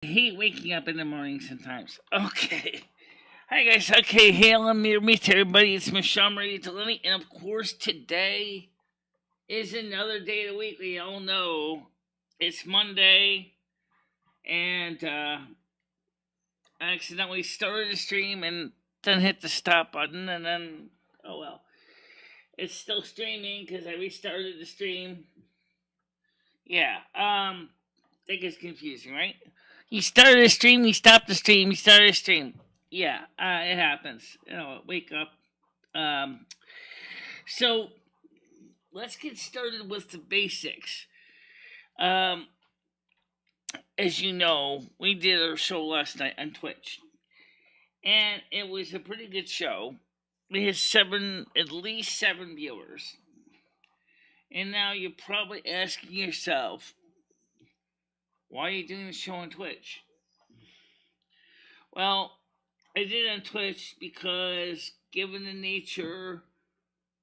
I hate waking up in the morning sometimes. Okay. Hi guys. Okay, hey, let me meet everybody. It's MicheleMarieDalene, and of course today is another day of the week. We all know it's Monday, and I accidentally started the stream and then hit the stop button, and then oh well, it's still streaming because I restarted the stream. Yeah. That gets confusing, right? You started a stream, you stopped the stream, you started a stream. Yeah, it happens. Wake up. Um, so let's get started with the basics. Um, as you know, we did our show last night on Twitch, and it was a pretty good show. We had at least seven viewers. And now you're probably asking yourself, why are you doing the show on Twitch? Well, I did it on Twitch because, given the nature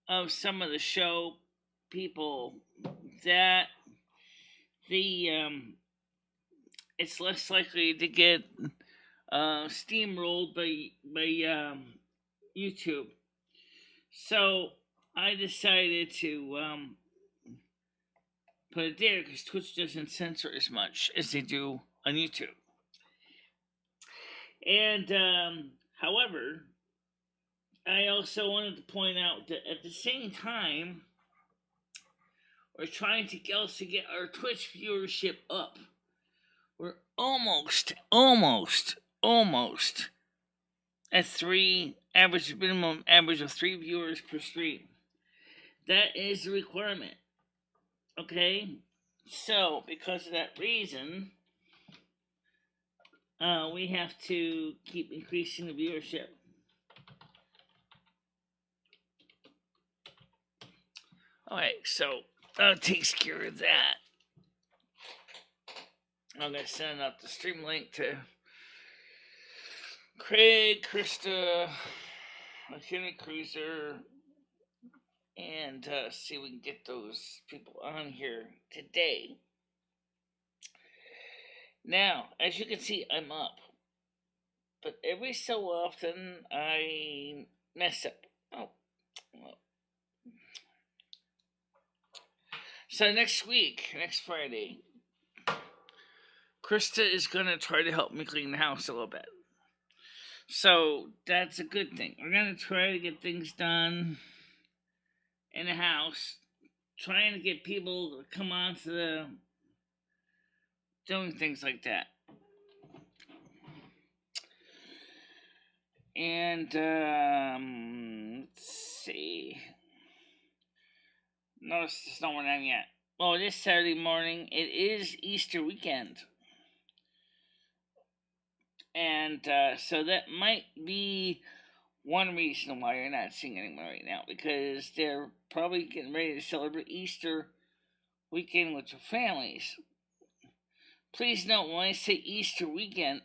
of some of the show people, that the it's less likely to get steamrolled by YouTube. So I decided to put it there because Twitch doesn't censor as much as they do on YouTube. And however, I also wanted to point out that at the same time, we're trying to also get our Twitch viewership up. We're almost at minimum average of 3 viewers per stream. That is the requirement. Okay? So, because of that reason, we have to keep increasing the viewership. Alright, so that takes care of that. I'm going to send out the stream link to Craig, Krista, McKinney Cruiser, and see if we can get those people on here today. Now, as you can see, I'm up. But every so often, I mess up. Oh, well. So next Friday, Krista is going to try to help me clean the house a little bit. So that's a good thing. We're going to try to get things done in the house, trying to get people to come on to the doing things like that. And let's see. Notice the snow went on yet. Oh, it is Saturday morning. It is Easter weekend. And so that might be one reason why you're not seeing anyone right now, because they're probably getting ready to celebrate Easter weekend with your families. Please note, when I say Easter weekend,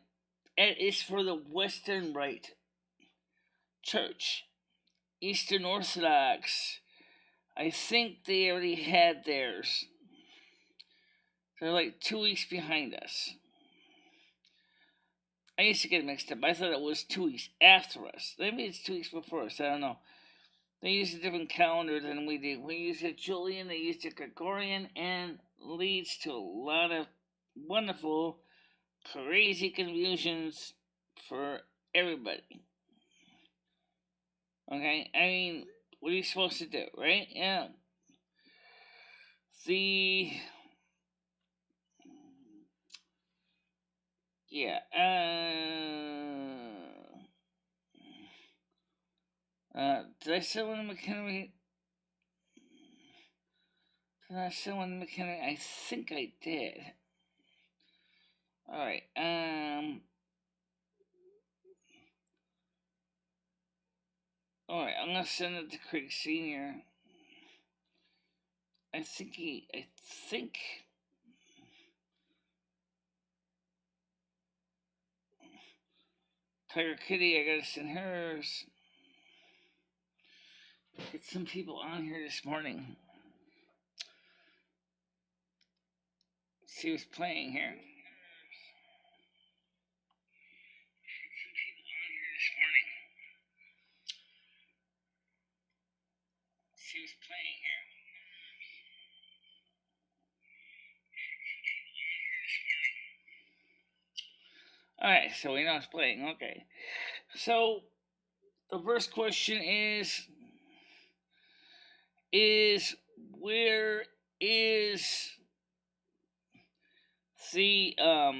it is for the Western Rite Church. Eastern Orthodox, I think they already had theirs. They're like 2 weeks behind us. I used to get mixed up. I thought it was 2 weeks after us. Maybe it's 2 weeks before us. I don't know. They use a different calendar than we do. We use a Julian, they use a Gregorian, and leads to a lot of wonderful, crazy confusions for everybody. Okay? I mean, what are you supposed to do, right? Yeah. Yeah, did I say one of McHenry? Did I say one of McHenry? I think I did. Alright, alright, I'm gonna send it to Craig Sr. I think Tiger Kitty, I gotta send hers. Get some people on here this morning. See who's playing here. playing here. Alright, so we know it's playing. Okay. So, the first question is where is the, uh,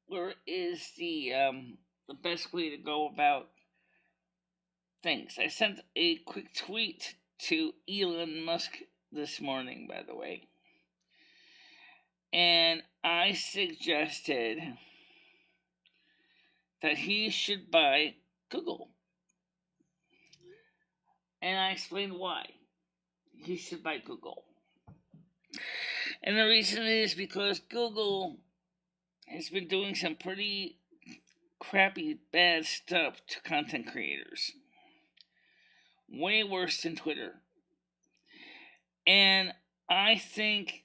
where is the best way to go about things? I sent a quick tweet to Elon Musk this morning, by the way, and I suggested that he should buy Google, and I explained why he should buy Google. And the reason is because Google has been doing some pretty crappy, bad stuff to content creators. Way worse than Twitter. And I think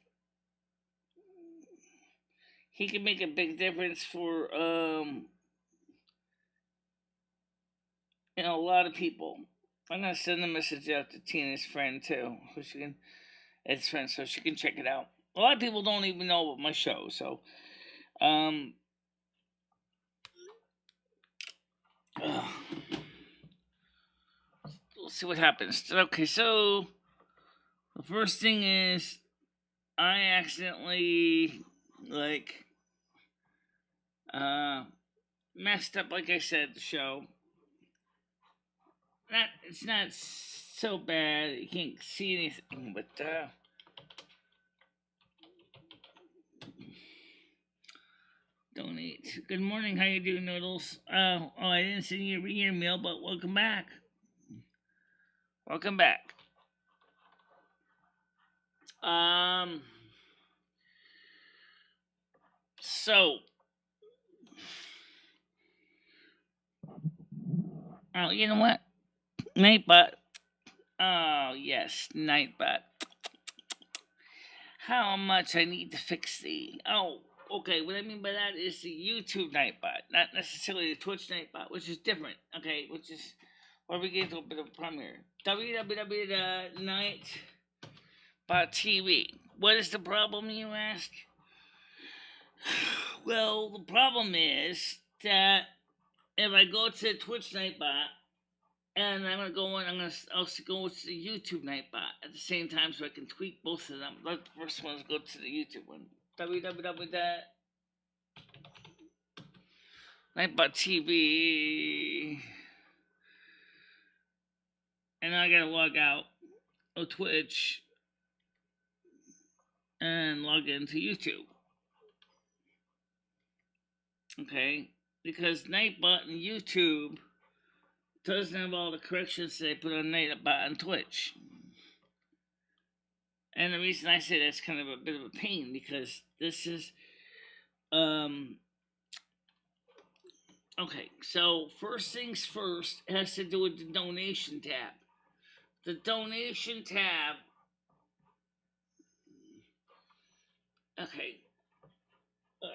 he can make a big difference for a lot of people. I'm gonna send a message out to Tina's friend too, so she can so she can check it out. A lot of people don't even know about my show, so we'll see what happens. Okay, so the first thing is I accidentally messed up, like I said, the show. It's not so bad. You can't see anything, but donate. Good morning. How you doing, Noodles? I didn't send you your email, but welcome back. Welcome back. So, oh, you know what? Nightbot. Oh, yes, Nightbot. How much I need to fix the. Oh, okay. What I mean by that is the YouTube Nightbot, not necessarily the Twitch Nightbot, which is different. Okay, which is where we get into a bit of a problem here. www.nightbot.tv. What is the problem, you ask? Well, the problem is that if I go to Twitch Nightbot and I'm gonna go in, I'll also go to the YouTube Nightbot at the same time so I can tweak both of them. Let the first one go to the YouTube one. www.nightbot.tv. And I gotta log out of Twitch and log into YouTube. Okay? Because Nightbot and YouTube doesn't have all the corrections they put on Nightbot on Twitch. And the reason I say that's kind of a bit of a pain because this is okay, so first things first has to do with the donation tab. The donation tab. Okay.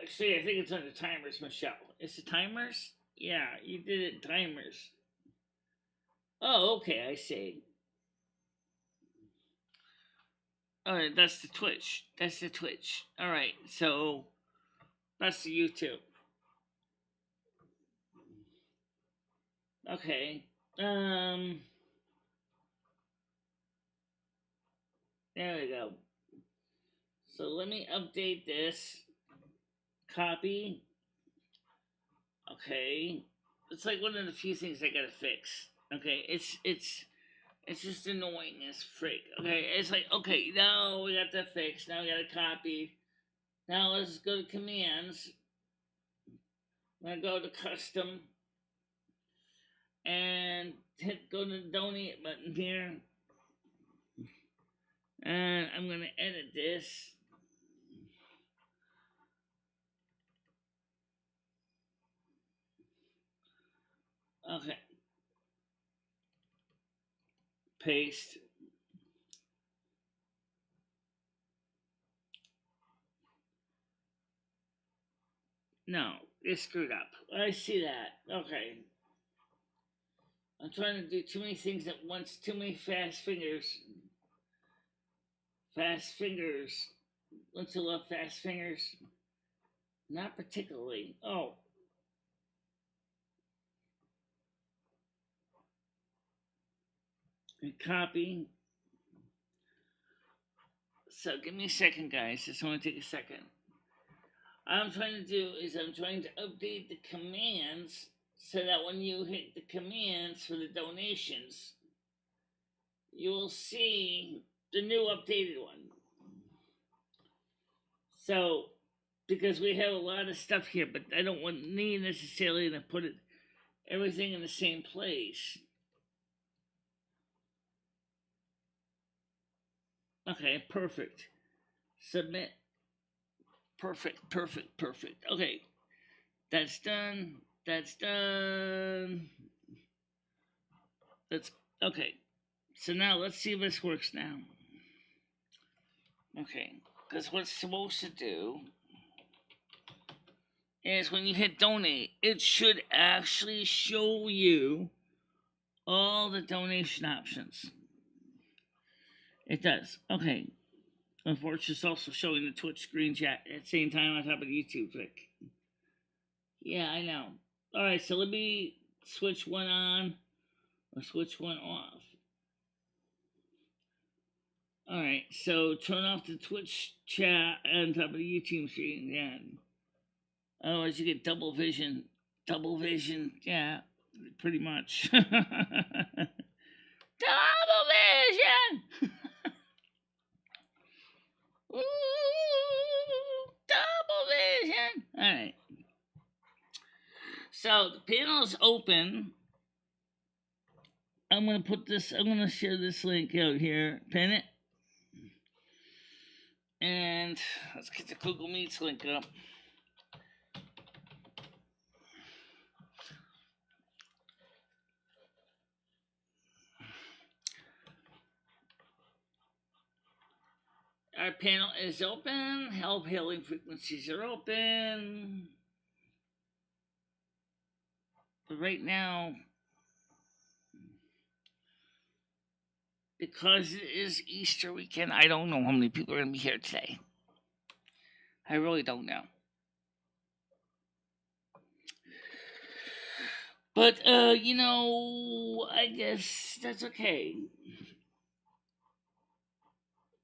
Actually, I think it's under timers, Michelle. Is it timers? Yeah, you did it timers. Oh, okay, I see. Alright, that's the Twitch. That's the Twitch. Alright, so that's the YouTube. Okay. There we go. So let me update this. Copy. Okay. It's like one of the few things I gotta fix. Okay, it's just annoying as freak. Okay, it's like, okay, now we got that fixed. Now we got to copy. Now let's go to commands. I'm gonna go to custom and go to the donate button here. And I'm gonna edit this. Okay. Paste. No, it's screwed up. I see that. Okay. I'm trying to do too many things at once, too many fast fingers. Fast fingers. Don't you love fast fingers? Not particularly. Oh, and copy. So give me a second, guys. Just want to take a second. All I'm trying to do is I'm trying to update the commands so that when you hit the commands for the donations, you will see the new updated one. So, because we have a lot of stuff here, but I don't want need necessarily to put it everything in the same place. Okay, perfect. Submit. Perfect, perfect, perfect. Okay, that's done. That's done. That's okay. So now let's see if this works now. Okay, because what's supposed to do is when you hit donate, it should actually show you all the donation options. It does. Okay. Unfortunately, it's also showing the Twitch screen chat at the same time on top of the YouTube click. Yeah, I know. Alright, so let me switch one on or switch one off. Alright, so turn off the Twitch chat on top of the YouTube screen again. Otherwise, you get double vision. Double vision, yeah, pretty much. Double vision! Ooh, double vision! Alright. So the panel is open. I'm gonna share this link out here, pin it. And let's get the Google Meets link up. Our panel is open. Help hailing frequencies are open. But right now, because it is Easter weekend, I don't know how many people are going to be here today. I really don't know. But, I guess that's okay.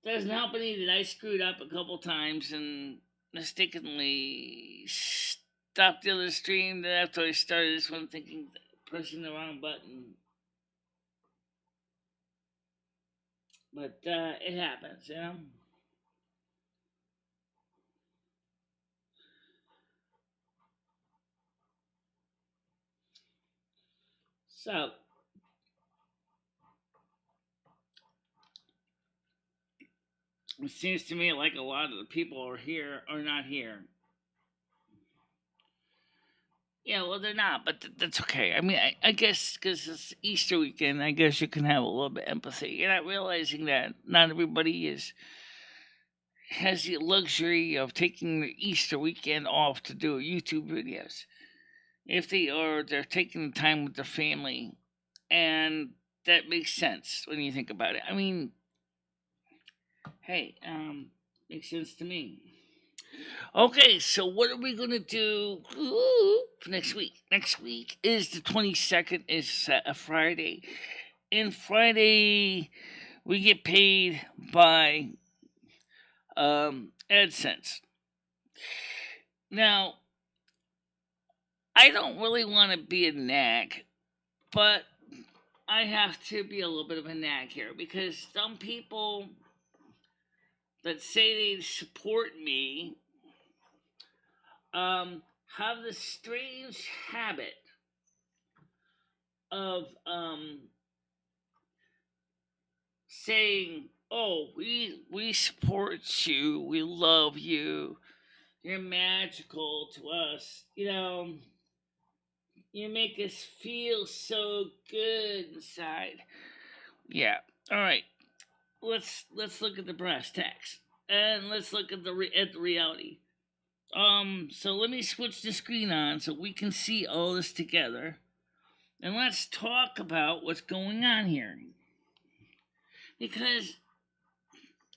Doesn't help any that I screwed up a couple times and mistakenly stopped the other stream after I started this one thinking pressing the wrong button. But it happens, you know? So, it seems to me like a lot of the people are here are not here. Yeah, well, they're not, but that's okay. I mean, I guess because it's Easter weekend, I guess you can have a little bit of empathy. You're not realizing that not everybody has the luxury of taking the Easter weekend off to do YouTube videos. If they are, they're taking the time with their family, and that makes sense when you think about it. I mean, hey, makes sense to me. Okay, so what are we gonna do for next week? Next week is the 22nd. Is a Friday, and Friday we get paid by AdSense. Now, I don't really want to be a nag, but I have to be a little bit of a nag here because some people that say they support me have this strange habit of saying, "Oh, we support you, we love you, you're magical to us, you make us feel so good inside." Yeah. All right. Let's look at the brass tacks and let's look at the reality. So let me switch the screen on so we can see all this together. And let's talk about what's going on here. Because,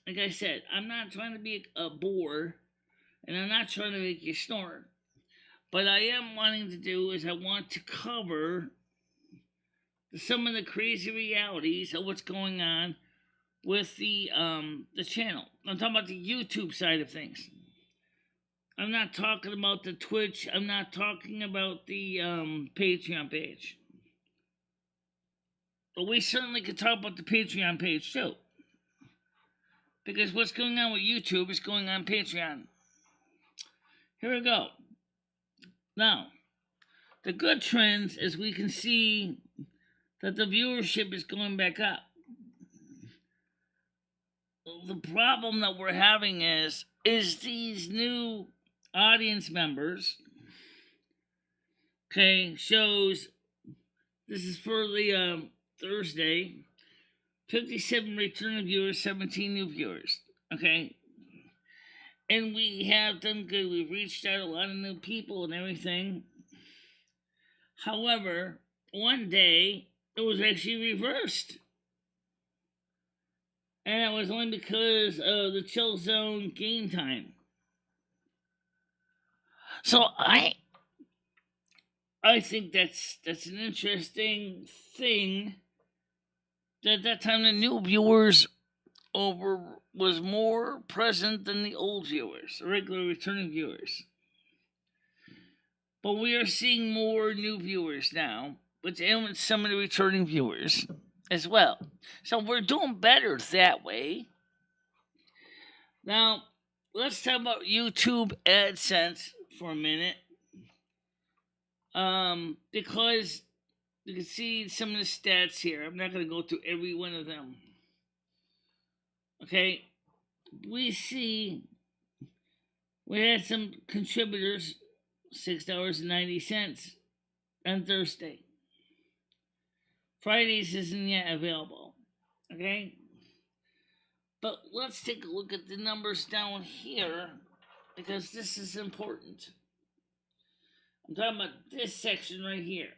like I said, I'm not trying to be a bore, and I'm not trying to make you snort. But I am wanting to do is I want to cover some of the crazy realities of what's going on with the channel. I'm talking about the YouTube side of things. I'm not talking about the Twitch. I'm not talking about the Patreon page. But we certainly could talk about the Patreon page too. Because what's going on with YouTube is going on Patreon. Here we go. Now, the good trends is we can see that the viewership is going back up. The problem that we're having is these new audience members, okay, shows, this is for the Thursday, 57 returning viewers, 17 new viewers, okay? And we have done good. We've reached out a lot of new people and everything. However, one day, it was actually reversed. And it was only because of the chill zone game time. So I think that's an interesting thing. At that time, the new viewers was more present than the old viewers, the regular returning viewers. But we are seeing more new viewers now, and some of the returning viewers as well. So we're doing better that way. Now, let's talk about YouTube AdSense for a minute. Because you can see some of the stats here. I'm not going to go through every one of them. Okay, we had some contributors, $6.90 on Thursday. Fridays isn't yet available. Okay? But let's take a look at the numbers down here, because this is important. I'm talking about this section right here.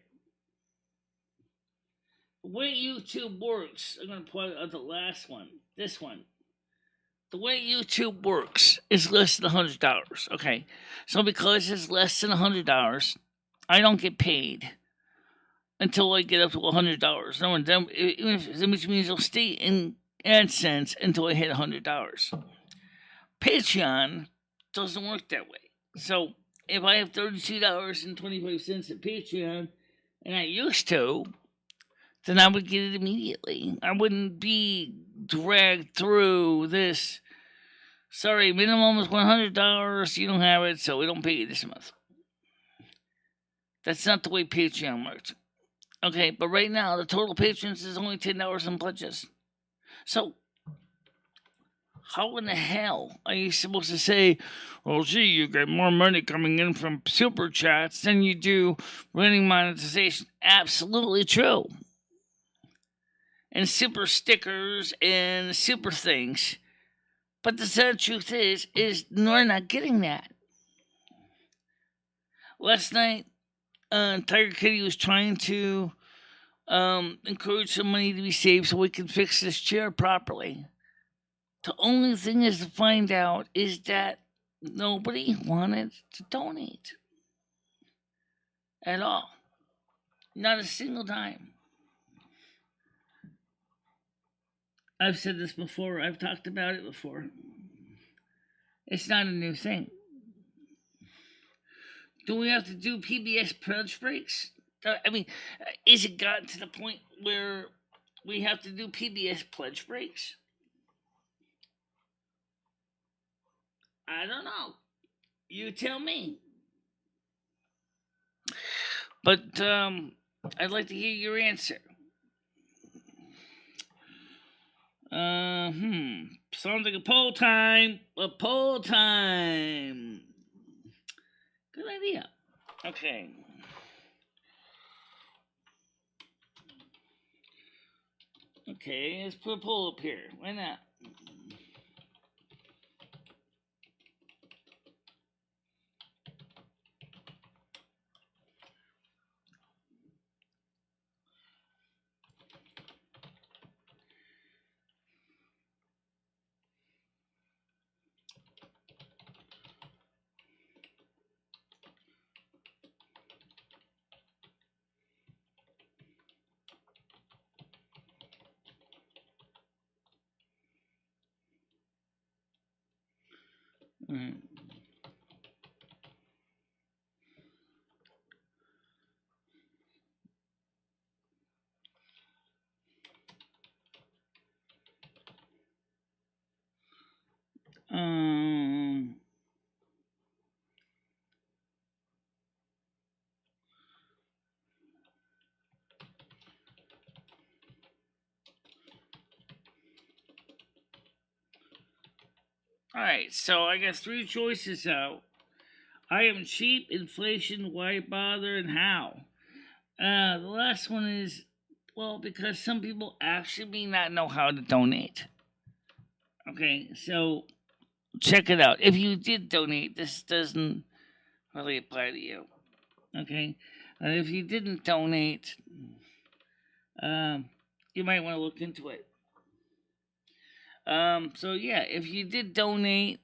The way YouTube works, I'm going to point out the last one, this one. The way YouTube works is less than $100. Okay, so because it's less than $100, I don't get paid until I get up to $100. No, and then, which means it'll stay in AdSense until I hit $100. Patreon doesn't work that way. So if I have $32.25 at Patreon, and I used to, then I would get it immediately. I wouldn't be dragged through this. Sorry, minimum is $100. You don't have it, so we don't pay you this month. That's not the way Patreon works. Okay, but right now, the total patrons is only $10 in pledges. So, how in the hell are you supposed to say, well, gee, you get more money coming in from super chats than you do running monetization? Absolutely true. And super stickers and super things. But the sad truth is we're not getting that. Last night, Tiger Kitty was trying to encourage some money to be saved so we can fix this chair properly. The only thing is to find out is that nobody wanted to donate. At all. Not a single time. I've said this before. I've talked about it before. It's not a new thing. Do we have to do PBS pledge breaks? I mean, is it gotten to the point where we have to do PBS pledge breaks? I don't know. You tell me. But I'd like to hear your answer. Sounds like a poll time. A poll time. Good idea. Okay. Okay, let's put a poll up here. Why not? Mhm. Um. All right, so I got three choices out. I am cheap, inflation, why bother, and how. The last one is, well, because some people actually may not know how to donate. Okay, so check it out. If you did donate, this doesn't really apply to you. Okay, if you didn't donate, um, you might want to look into it. So yeah, if you did donate,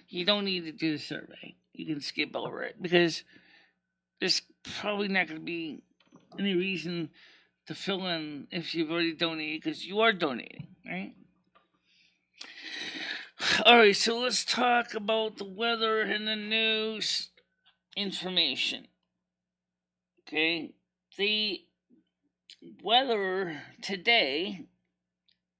you don't need to do the survey. You can skip over it because there's probably not going to be any reason to fill in if you've already donated because you are donating, right? All right, so let's talk about the weather and the news information. Okay, the weather today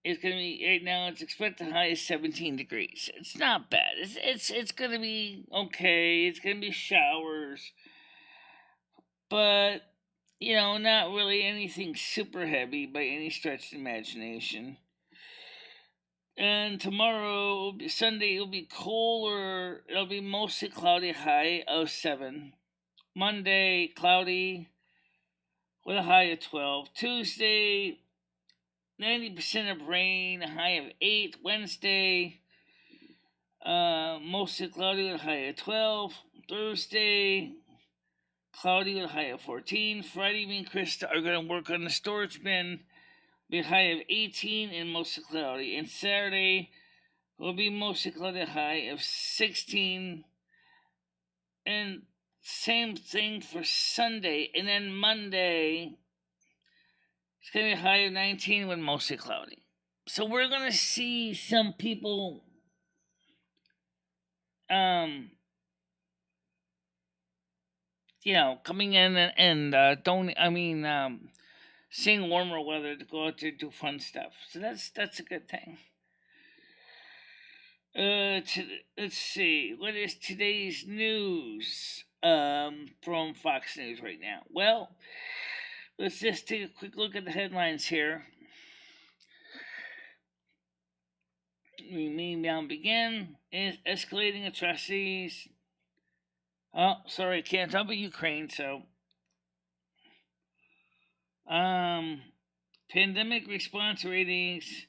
is going to be right now. It's expected high is 17 degrees. It's not bad. It's going to be okay. It's going to be showers, but not really anything super heavy by any stretch of the imagination. And tomorrow, Sunday, it'll be cooler. It'll be mostly cloudy, high of 7. Monday, cloudy with a high of 12. Tuesday, 90% of rain, a high of 8. Wednesday, mostly cloudy with a high of 12. Thursday, cloudy with a high of 14. Friday, me and Krista are going to work on the storage bin. Be a high of 18 and mostly cloudy. And Saturday will be mostly cloudy, high of 16. And same thing for Sunday. And then Monday, it's going to be a high of 19 with mostly cloudy. So we're going to see some people coming in and seeing warmer weather to go out there and do fun stuff. So that's a good thing. Let's see. What is today's news from Fox News right now? Well, let's just take a quick look at the headlines here. We may now begin. Is escalating atrocities. Oh, sorry, can't talk about Ukraine, so. Pandemic response ratings.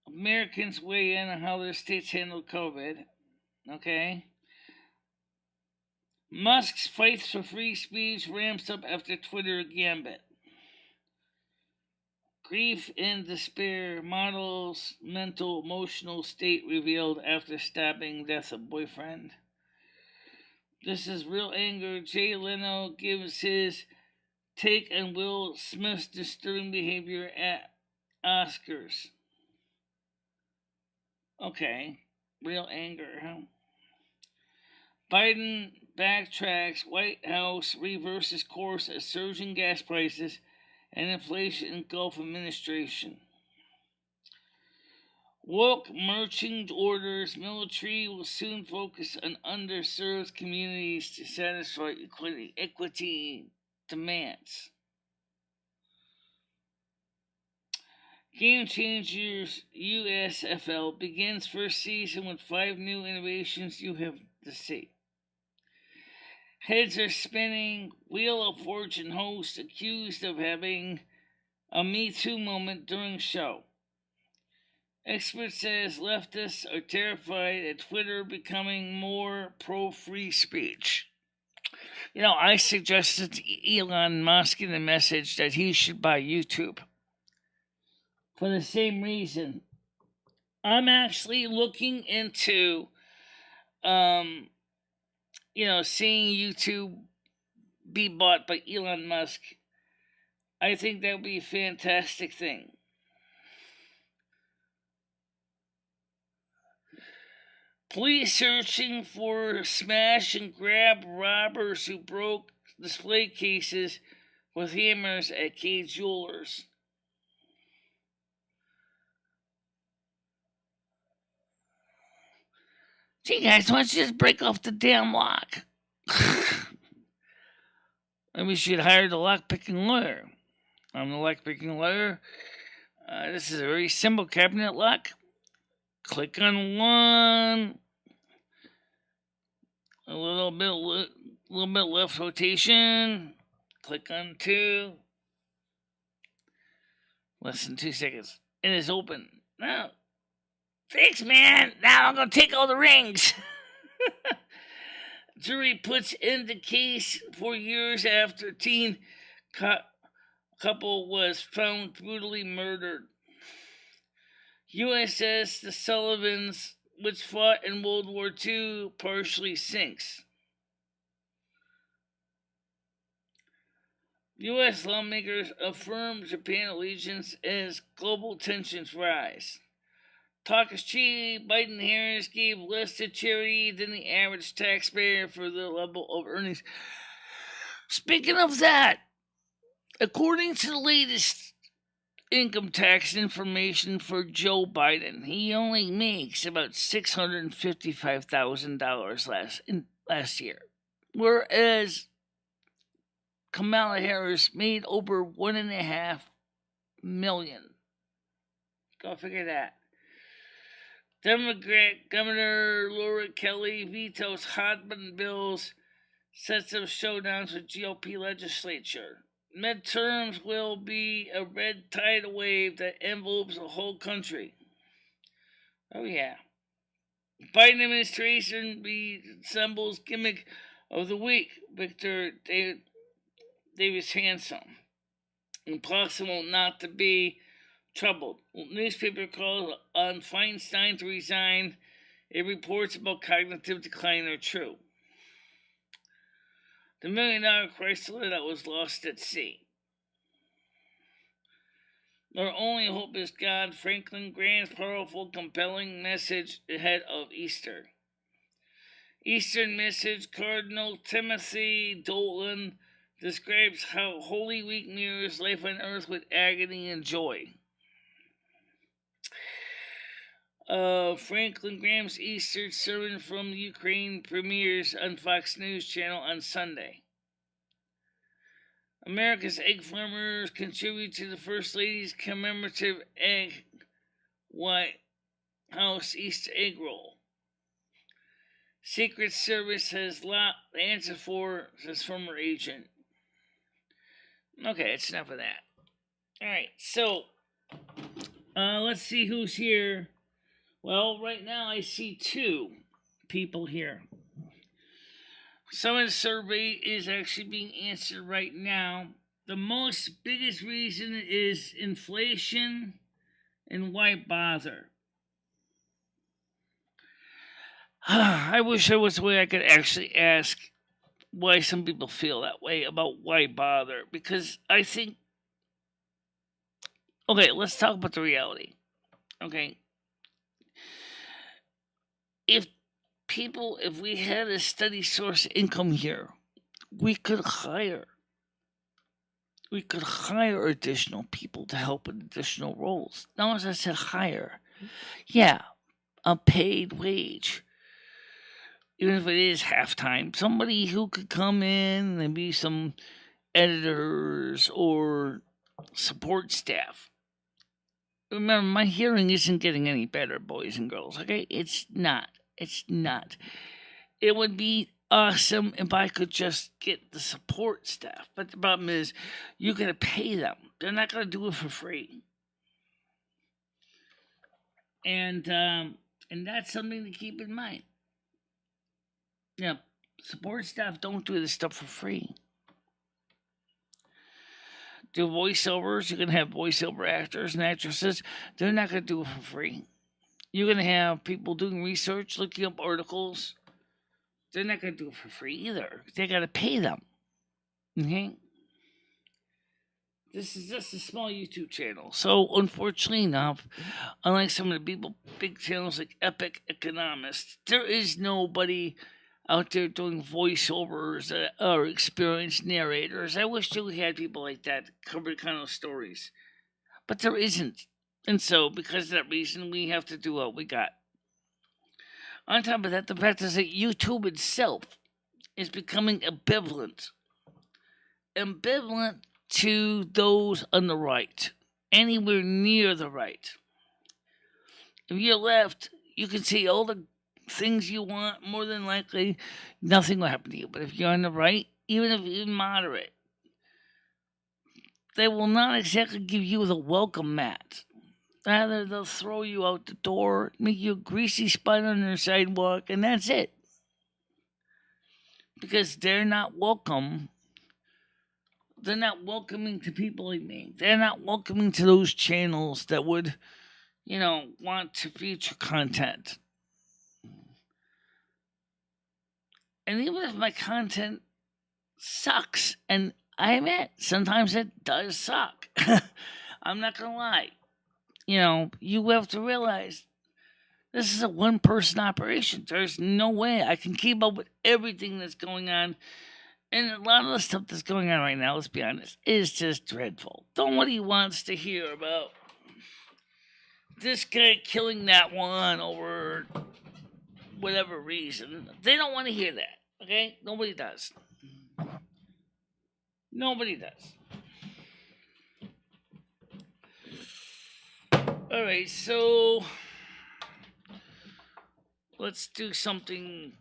Americans weigh in on how their states handled COVID. Okay. Musk's fight for free speech ramps up after Twitter gambit. Grief and despair models mental emotional state revealed after stabbing death of boyfriend. This is real anger. Jay Leno gives his take on Will Smith's disturbing behavior at Oscars. Okay, real anger, huh? Biden backtracks. White House reverses course as surging gas prices and inflation engulf administration. Woke marching orders. Military will soon focus on underserved communities to satisfy equity demands. Game Changers USFL begins first season with 5 new innovations you have to see. Heads are spinning. Wheel of Fortune host accused of having a Me Too moment during show. Expert says leftists are terrified at Twitter becoming more pro-free speech. I suggested to Elon Musk in a message that he should buy YouTube. For the same reason. I'm actually looking into, seeing YouTube be bought by Elon Musk. I think that would be a fantastic thing. Police searching for smash and grab robbers who broke display cases with hammers at K Jewelers. Gee, guys, why don't you just break off the damn lock? Maybe we should hire the lock-picking lawyer. I'm the lock-picking lawyer. This is a very simple cabinet lock. Click on one. A little bit left rotation. Click on two. Less than 2 seconds. And it's open. Now, thanks, man. Now I'm gonna take all the rings. Jury puts in the case 4 years after teen couple was found brutally murdered. USS the Sullivans, which fought in World War II, partially sinks. U.S. lawmakers affirm Japan allegiance as global tensions rise. Talk is cheap. Biden and Harris gave less to charity than the average taxpayer for their level of earnings. Speaking of that, according to the latest income tax information for Joe Biden, he only makes about $655,000 last year, whereas Kamala Harris made over $1.5 million. Go figure that. Democrat Governor Laura Kelly vetoes hot button bills, sets up showdowns with GOP legislature. Midterms will be a red tidal wave that envelopes the whole country. Oh yeah. Biden administration resembles gimmick of the week. Victor Davis Handsome. Impossible not to be troubled. Newspaper calls on Feinstein to resign. It reports about cognitive decline are true. The $1 million Chrysler that was lost at sea. Our only hope is God. Franklin Graham's powerful, compelling message ahead of Easter. Eastern message. Cardinal Timothy Dolan describes how Holy Week mirrors life on earth with agony and joy. Franklin Graham's Easter sermon from Ukraine premieres on Fox News Channel on Sunday. America's egg farmers contribute to the First Lady's commemorative egg White House Easter egg roll. Secret Service has lot to answer for, says former agent. Okay, that's enough of that. Alright, so let's see who's here. Well, right now I see 2 people here. Some of the survey is actually being answered right now. The biggest reason is inflation and why bother. I wish there was a way I could actually ask why some people feel that way about why bother. Because I think, okay, let's talk about the reality. Okay. If we had a steady source of income here, we could hire additional people to help in additional roles. Now, as I said, hire. Yeah, a paid wage. Even if it is half-time, somebody who could come in and be some editors or support staff. Remember, my hearing isn't getting any better, boys and girls, okay? It's not. It would be awesome if I could just get the support staff. But the problem is, you got to pay them. They're not going to do it for free. And that's something to keep in mind. Yeah, support staff don't do this stuff for free. Do voiceovers. You're going to have voiceover actors and actresses. They're not going to do it for free. You're going to have people doing research, looking up articles. They're not going to do it for free either. They got to pay them. Okay? This is just a small YouTube channel. So, unfortunately enough, unlike some of the big channels like Epic Economist, there is nobody out there doing voiceovers or experienced narrators. I wish we had people like that to cover kind of stories. But there isn't. And so, because of that reason, we have to do what we got. On top of that, the fact is that YouTube itself is becoming ambivalent. Ambivalent to those on the right, anywhere near the right. If you're left, you can see all the things you want. More than likely, nothing will happen to you. But if you're on the right, even if you're moderate, they will not exactly give you the welcome mat. Rather, they'll throw you out the door, make you a greasy spot on their sidewalk, and that's it. Because they're not welcome. They're not welcoming to people like me. They're not welcoming to those channels that would, want to feature content. And even if my content sucks, and I admit, sometimes it does suck. I'm not going to lie. You have to realize this is a one-person operation. There's no way I can keep up with everything that's going on. And a lot of the stuff that's going on right now, let's be honest, is just dreadful. Nobody wants to hear about this guy killing that one over whatever reason. They don't want to hear that, okay? Nobody does. Nobody does. Alright, so let's do something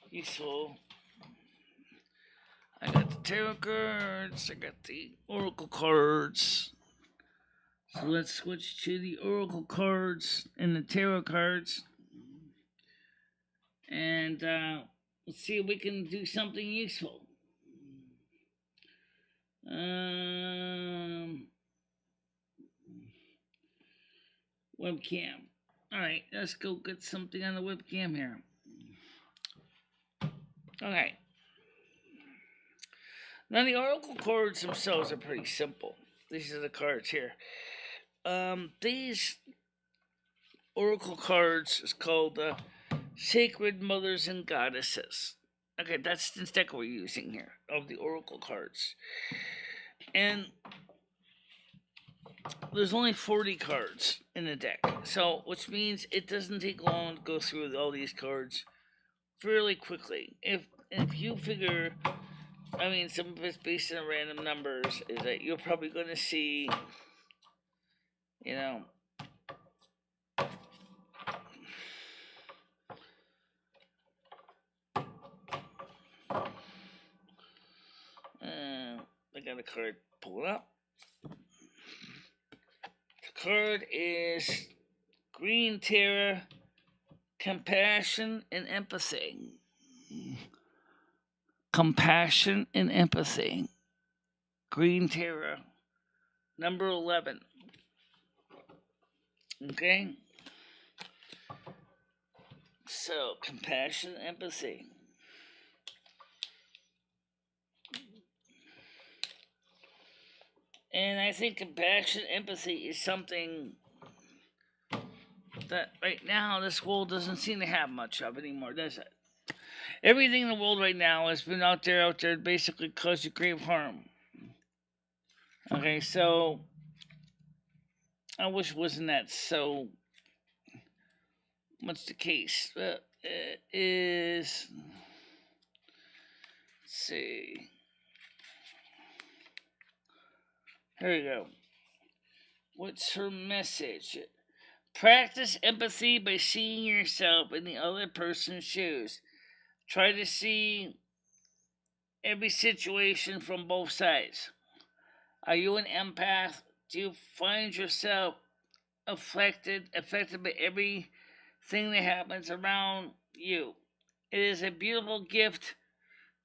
useful. I got the tarot cards, I got the oracle cards. So let's switch to the oracle cards and the tarot cards. And let's see if we can do something useful. Webcam. Alright, let's go get something on the webcam here. Okay. Now the oracle cards themselves are pretty simple. These are the cards here. These oracle cards is called Sacred Mothers and Goddesses. Okay, that's the deck we're using here of the oracle cards. And there's only 40 cards in the deck. So, which means it doesn't take long to go through all these cards fairly quickly. If you figure, some of it's based on random numbers, is that you're probably going to see, I got a card pulled up. The card is Green Terror, Compassion and Empathy. Compassion and Empathy. Green Terror, number 11. Okay? So, compassion, empathy. And I think compassion, empathy is something that right now this world doesn't seem to have much of anymore, does it? Everything in the world right now has been out there basically cause you grave harm. Okay, so I wish it wasn't that so much the case. It is, let's see. Here we go. What's her message? Practice empathy by seeing yourself in the other person's shoes. Try to see every situation from both sides. Are you an empath? Do you find yourself affected by everything that happens around you? It is a beautiful gift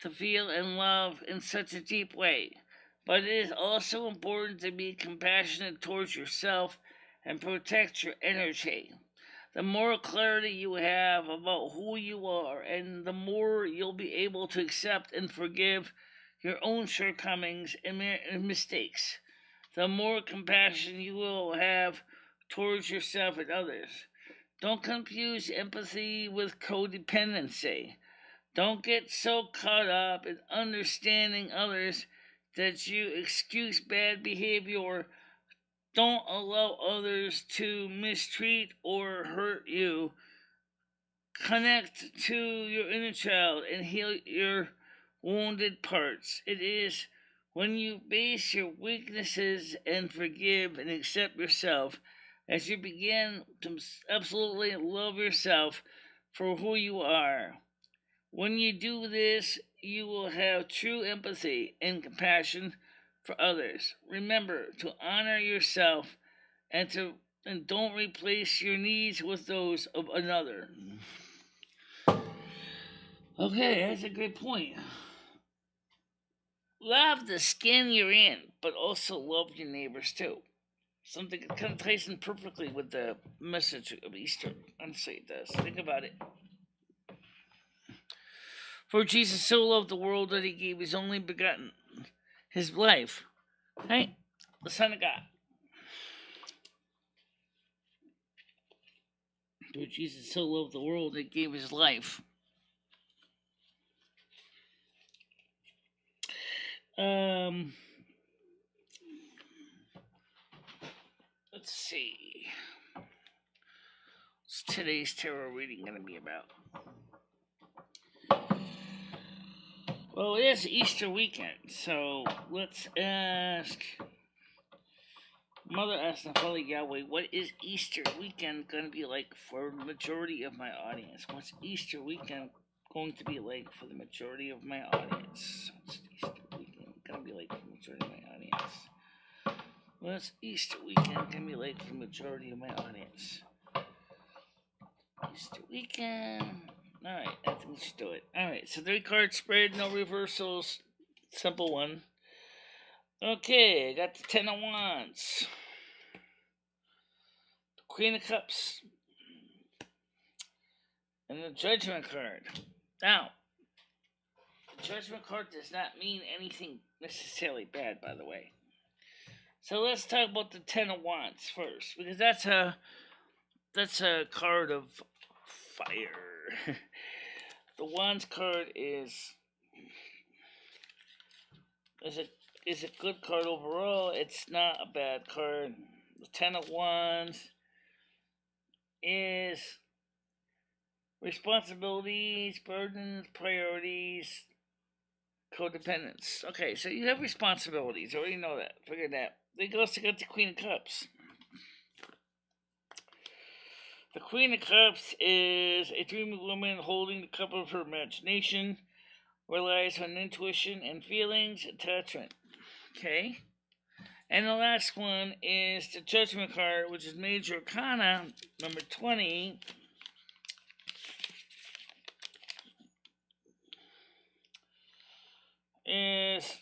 to feel and love in such a deep way, but it is also important to be compassionate towards yourself and protect your energy. The more clarity you have about who you are, and the more you'll be able to accept and forgive your own shortcomings and mistakes, the more compassion you will have towards yourself and others. Don't confuse empathy with codependency. Don't get so caught up in understanding others that you excuse bad behavior or don't allow others to mistreat or hurt you. Connect to your inner child and heal your wounded parts. It is when you base your weaknesses and forgive and accept yourself as you begin to absolutely love yourself for who you are. When you do this, you will have true empathy and compassion for others. Remember to honor yourself and don't replace your needs with those of another. Okay, that's a great point. Love the skin you're in, but also love your neighbors too. Something that kind of ties in perfectly with the message of Easter. Honestly, it does. Think about it. For Jesus so loved the world that he gave his only begotten, his life, right? The Son of God. For Jesus so loved the world that he gave his life. Let's see. What's today's tarot reading going to be about? Well, it is Easter weekend, so let's ask Mother Asnafali Yahweh, what is Easter weekend going to be like for the majority of my audience? What's Easter weekend going to be like for the majority of my audience? What's Easter weekend going to be like for the majority of my audience? What's Easter weekend going to be like for the majority of my audience? Easter weekend. Alright, I think we should do it. Alright, so 3 card spread, no reversals. Simple one. Okay, I got the 10 of Wands. The Queen of Cups. And the Judgment card. Now, the Judgment card does not mean anything necessarily bad, by the way. So let's talk about the 10 of Wands first, because that's a card of fire. The Wands card is a good card overall. It's not a bad card. The 10 of Wands is responsibilities, burdens, priorities, codependence. Okay, so you have responsibilities. I already know that. Figured that. They also got the Queen of Cups. The Queen of Cups is a dreamy woman holding the cup of her imagination, relies on intuition and feelings, attachment. Okay? And the last one is the Judgment card, which is Major Arcana, number 20. Is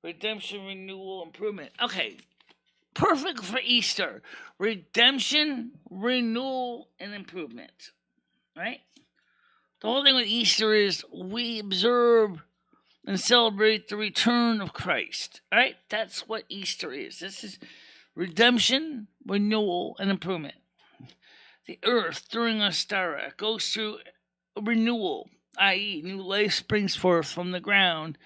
redemption, renewal, improvement. Okay, perfect for Easter. Redemption, renewal, and improvement. Right? The whole thing with Easter is we observe and celebrate the return of Christ. Right? That's what Easter is. This is redemption, renewal, and improvement. The earth during Ostara goes through a renewal, i.e., new life springs forth from the ground,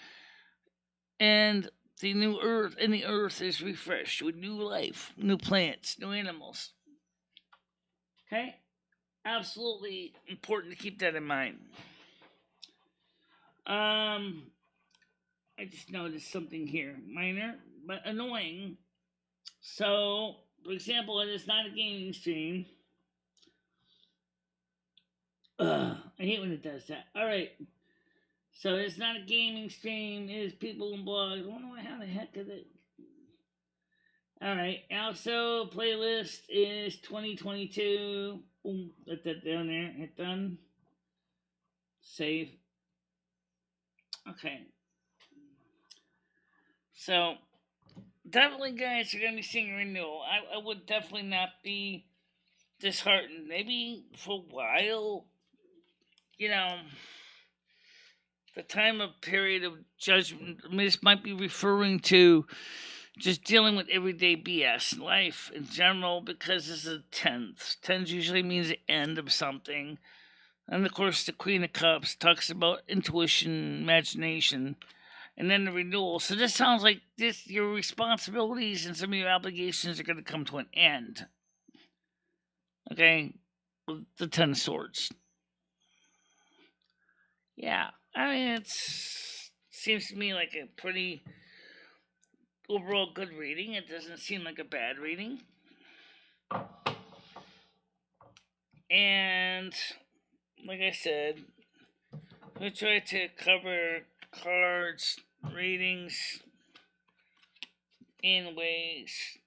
and the earth is refreshed with new life, new plants, new animals. Okay? Absolutely important to keep that in mind. I just noticed something here. Minor, but annoying. So, for example, it is not a gaming stream. I hate when it does that. Alright. So it's not a gaming stream, it is people and blogs. I don't know how the heck is it. Alright, also playlist is 2022. Boom, let that down there. Hit done. Save. Okay. So definitely guys, you're gonna be seeing renewal. I would definitely not be disheartened. Maybe for a while, the time of period of judgment. I mean, this might be referring to just dealing with everyday BS in life in general, because this is a 10th. 10th usually means the end of something. And of course, the Queen of Cups talks about intuition, imagination, and then the renewal. So this sounds like your responsibilities and some of your obligations are going to come to an end. Okay? With the 10 swords. Yeah. I mean, it seems to me like a pretty overall good reading. It doesn't seem like a bad reading. And like I said, we try to cover cards, readings in ways.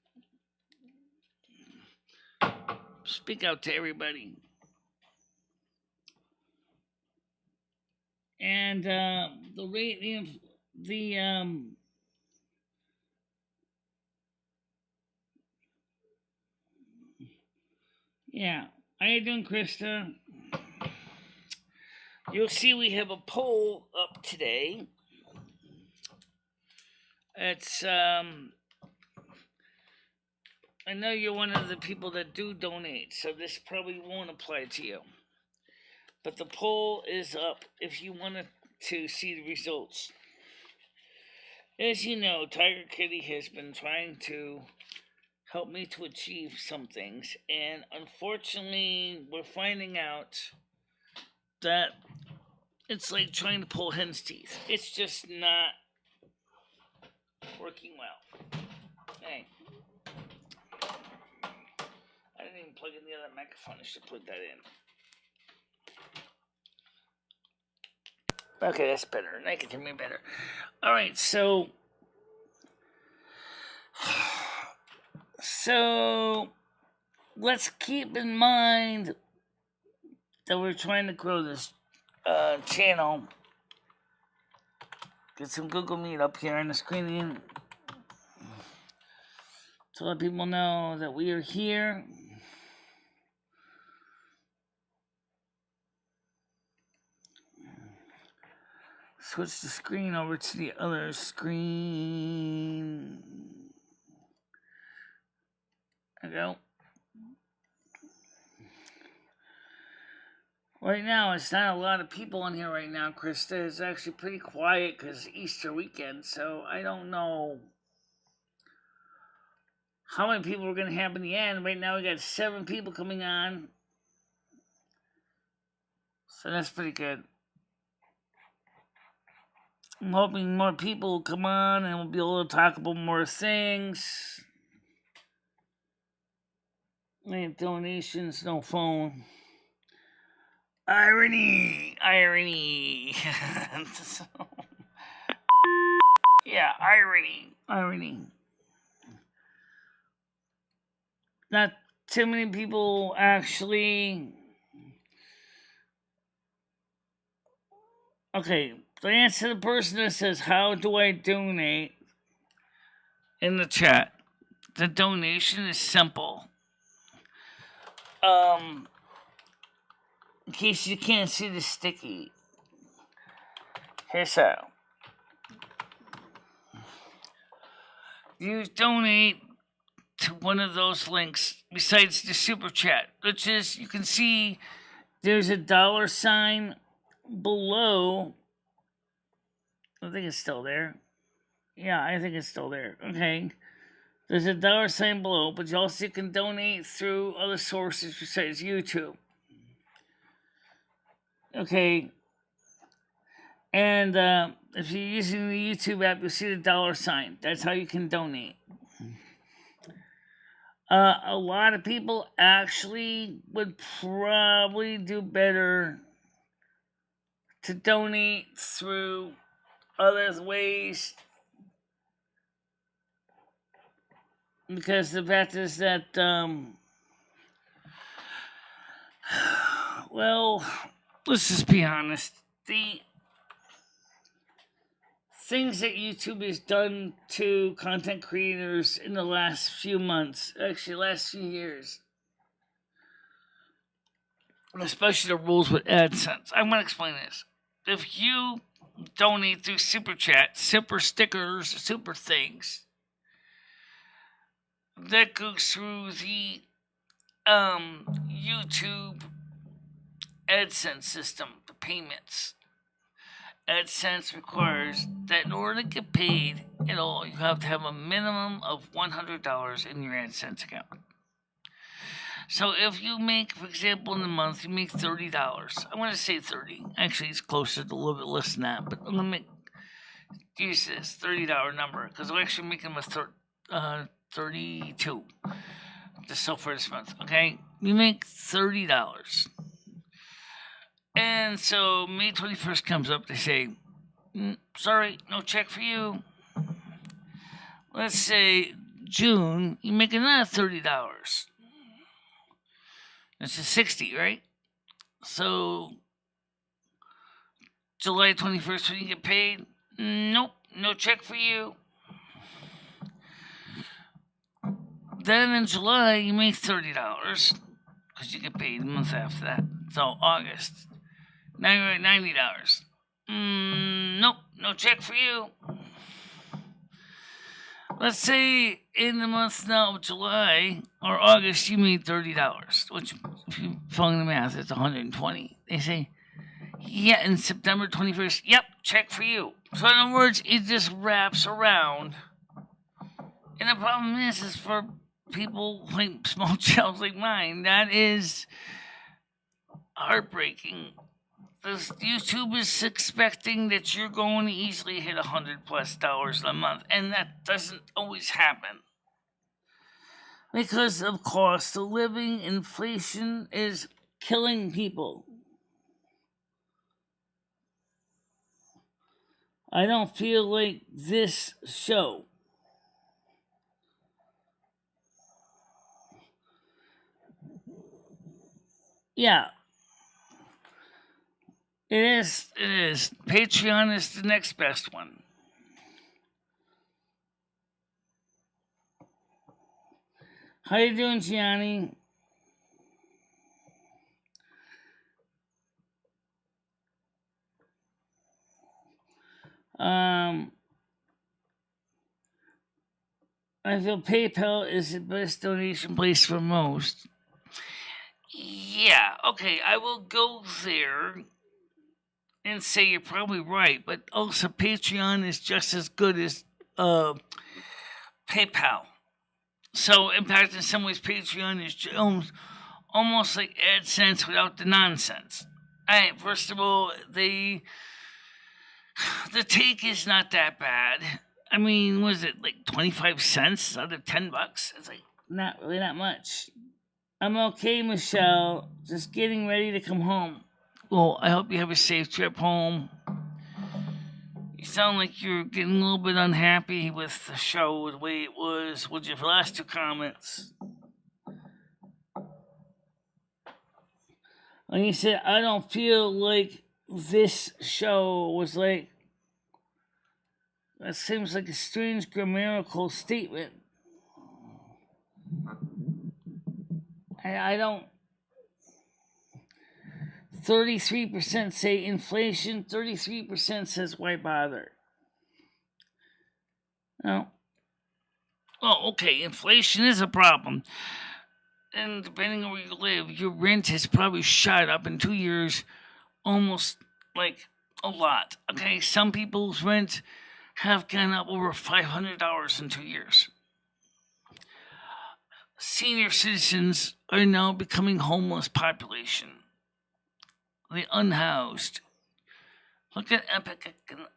Speak out to everybody. And the rating of the yeah. How you doing, Krista? You'll see we have a poll up today. It's I know you're one of the people that do donate, so this probably won't apply to you. But the poll is up if you wanted to see the results. As you know, Tiger Kitty has been trying to help me to achieve some things, and unfortunately, we're finding out that it's like trying to pull hen's teeth. It's just not working well. Hey, I didn't even plug in the other microphone. I should plug that in. Okay, that's better. Now you can hear me better. Alright, so let's keep in mind that we're trying to grow this channel. Get some Google Meet up here on the screen to let people know that we are here. Switch the screen over to the other screen. There we go. Right now, it's not a lot of people in here right now, Krista. It's actually pretty quiet because Easter weekend, so I don't know how many people we're going to have in the end. Right now, we got 7 people coming on, so that's pretty good. I'm hoping more people will come on and we'll be able to talk about more things. Like donations, no phone. Irony. Yeah, irony. Not too many people actually. Okay, to answer the person that says, how do I donate in the chat? The donation is simple. In case you can't see the sticky, here's how. You donate to one of those links besides the super chat, which is, you can see there's a $sign below. I think it's still there. Yeah, I think it's still there. Okay. There's a $sign below, but you also can donate through other sources besides YouTube. Okay. And if you're using the YouTube app, you'll see the $sign. That's how you can donate. A lot of people actually would probably do better to donate through other ways, because the fact is that, well, let's just be honest. The things that YouTube has done to content creators in the last few months, actually last few years, especially the rules with AdSense. I'm going to explain this. If you donate through Super Chat, super stickers, super things. That goes through the YouTube AdSense system, the payments. AdSense requires that in order to get paid at all, you have to have a minimum of $100 in your AdSense account. So if you make, for example, in the month, you make $30. I'm going to say 30. Actually, it's closer to a little bit less than that, but I'm going to use this $30 number because I'm actually making a 32 just so for this month. Okay, you make $30. And so May 21st comes up, they say, sorry, no check for you. Let's say June, you make another $30. That's a 60, right? So July 21st when you get paid, nope, no check for you. Then in July, you make $30 because you get paid the month after that. So August. Now you're at $90. Nope, no check for you. Let's say in the month now of July or August, you made $30, which, if you follow the math, it's $120. They say, yeah, in September 21st, yep, check for you. So in other words, it just wraps around. And the problem is for people like small channels like mine, that is heartbreaking. This YouTube is expecting that you're going to easily hit $100+ a month, and that doesn't always happen. Because of cost of living, inflation is killing people. I don't feel like this show yeah. It is. Patreon is the next best one. How you doing, Gianni? I feel PayPal is the best donation place for most. Yeah, okay, I will go there and say you're probably right, but also Patreon is just as good as PayPal. So, in fact, in some ways, Patreon is almost like AdSense without the nonsense. Alright, first of all, the take is not that bad. I mean, was it like 25 cents out of $10? It's like not really that much. I'm okay, Michelle. Just getting ready to come home. Well, I hope you have a safe trip home. You sound like you're getting a little bit unhappy with the show, the way it was, with your last two comments. And you said, I don't feel like this show was like... That seems like a strange grammatical statement. I don't... 33% say inflation, 33% says why bother. No. Well, okay, inflation is a problem. And depending on where you live, your rent has probably shot up in 2 years almost like a lot. Okay, some people's rent have gone up over $500 in 2 years. Senior citizens are now becoming homeless population. The unhoused. Look at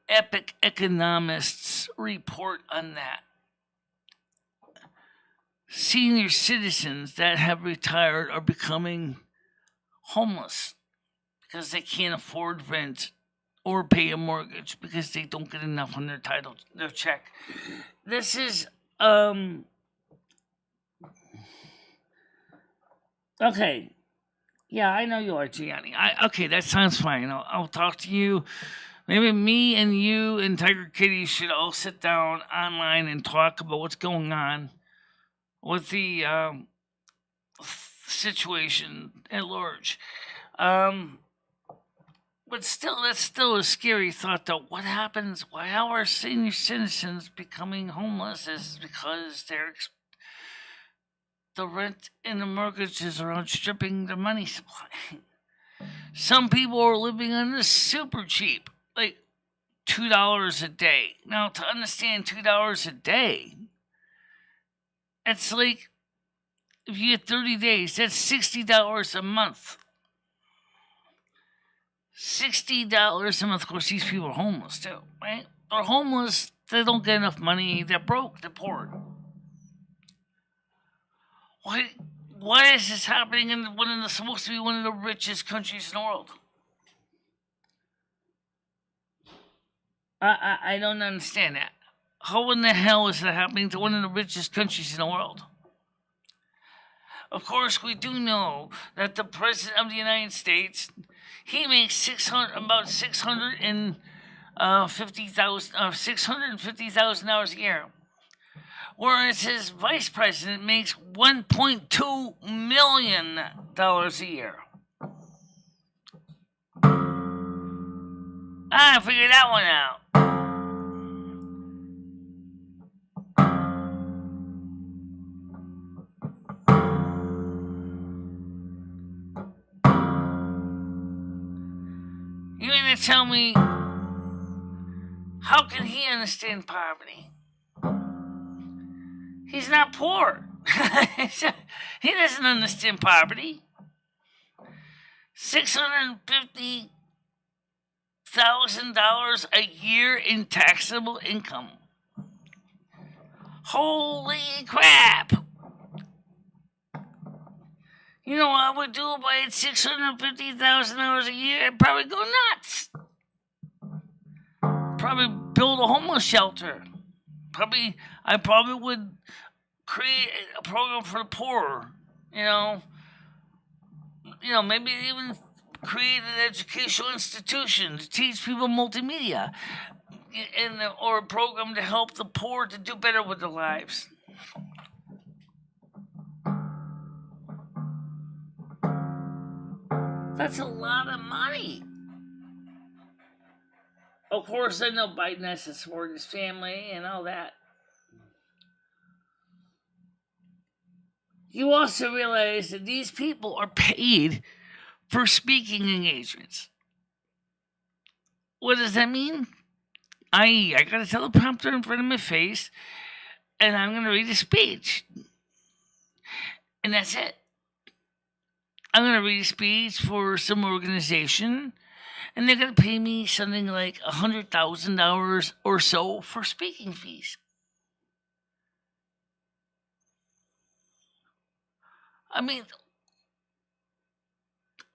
Epic Economists' report on that. Senior citizens that have retired are becoming homeless because they can't afford rent or pay a mortgage because they don't get enough on their check. This is okay. Yeah, I know you are, Gianni. Okay, that sounds fine. I'll talk to you. Maybe me and you and Tiger Kitty should all sit down online and talk about what's going on with the situation at large. But still, that's still a scary thought, though. What happens? How are senior citizens becoming homeless? Is because the rent and the mortgages are outstripping the money supply. Some people are living on the super cheap, like $2 a day. Now, to understand $2 a day, it's like if you get 30 days, that's $60 a month. $60 a month. Of course, these people are homeless too, right? They're homeless. They don't get enough money. They're broke. They're poor. Why is this happening in supposed to be one of the richest countries in the world? I don't understand that. How in the hell is that happening to one of the richest countries in the world? Of course, we do know that the President of the United States, he makes about $650,000 a year, whereas his Vice President makes $1.2 million a year. I figured that one out. You mean to tell me, how can he understand poverty? He's not poor. He doesn't understand poverty. $650,000 a year in taxable income. Holy crap! You know what I would do if I had $650,000 a year? I'd probably go nuts. Probably build a homeless shelter. I probably would create a program for the poor. Maybe even create an educational institution to teach people multimedia, or a program to help the poor to do better with their lives. That's a lot of money. Of course, I know Biden has to support his family and all that. You also realize that these people are paid for speaking engagements. What does that mean? I got a teleprompter in front of my face, and I'm going to read a speech. And that's it. I'm going to read a speech for some organization, and they're going to pay me something like $100,000 or so for speaking fees. I mean,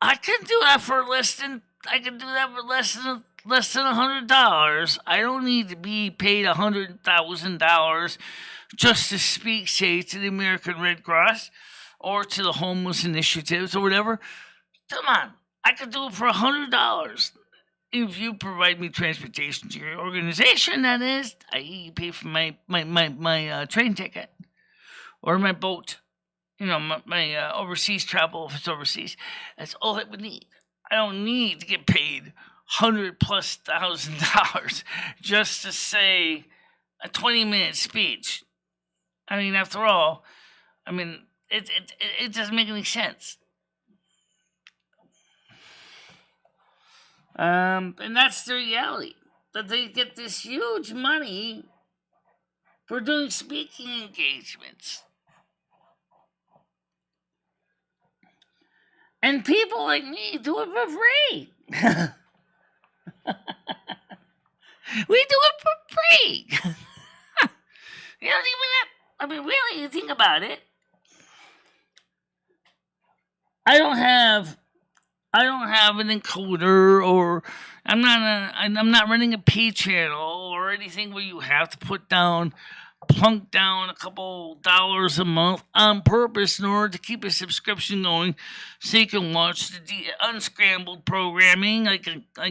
I can do that for less than $100. I don't need to be paid $100,000 just to speak, say, to the American Red Cross or to the homeless initiatives or whatever. Come on, I could do it for $100 if you provide me transportation to your organization. That is, I pay for my train ticket or my boat. My overseas travel, if it's overseas. That's all I would need. I don't need to get paid $100,000+ just to say a 20-minute speech. I mean, after all, it doesn't make any sense. And that's the reality, that they get this huge money for doing speaking engagements. And people like me do it for free. We do it for free. You don't even have, really, you think about it. I don't have an encoder, or I'm not running a P channel or anything where you have to plunk down a couple dollars a month on purpose in order to keep a subscription going, so you can watch the unscrambled programming like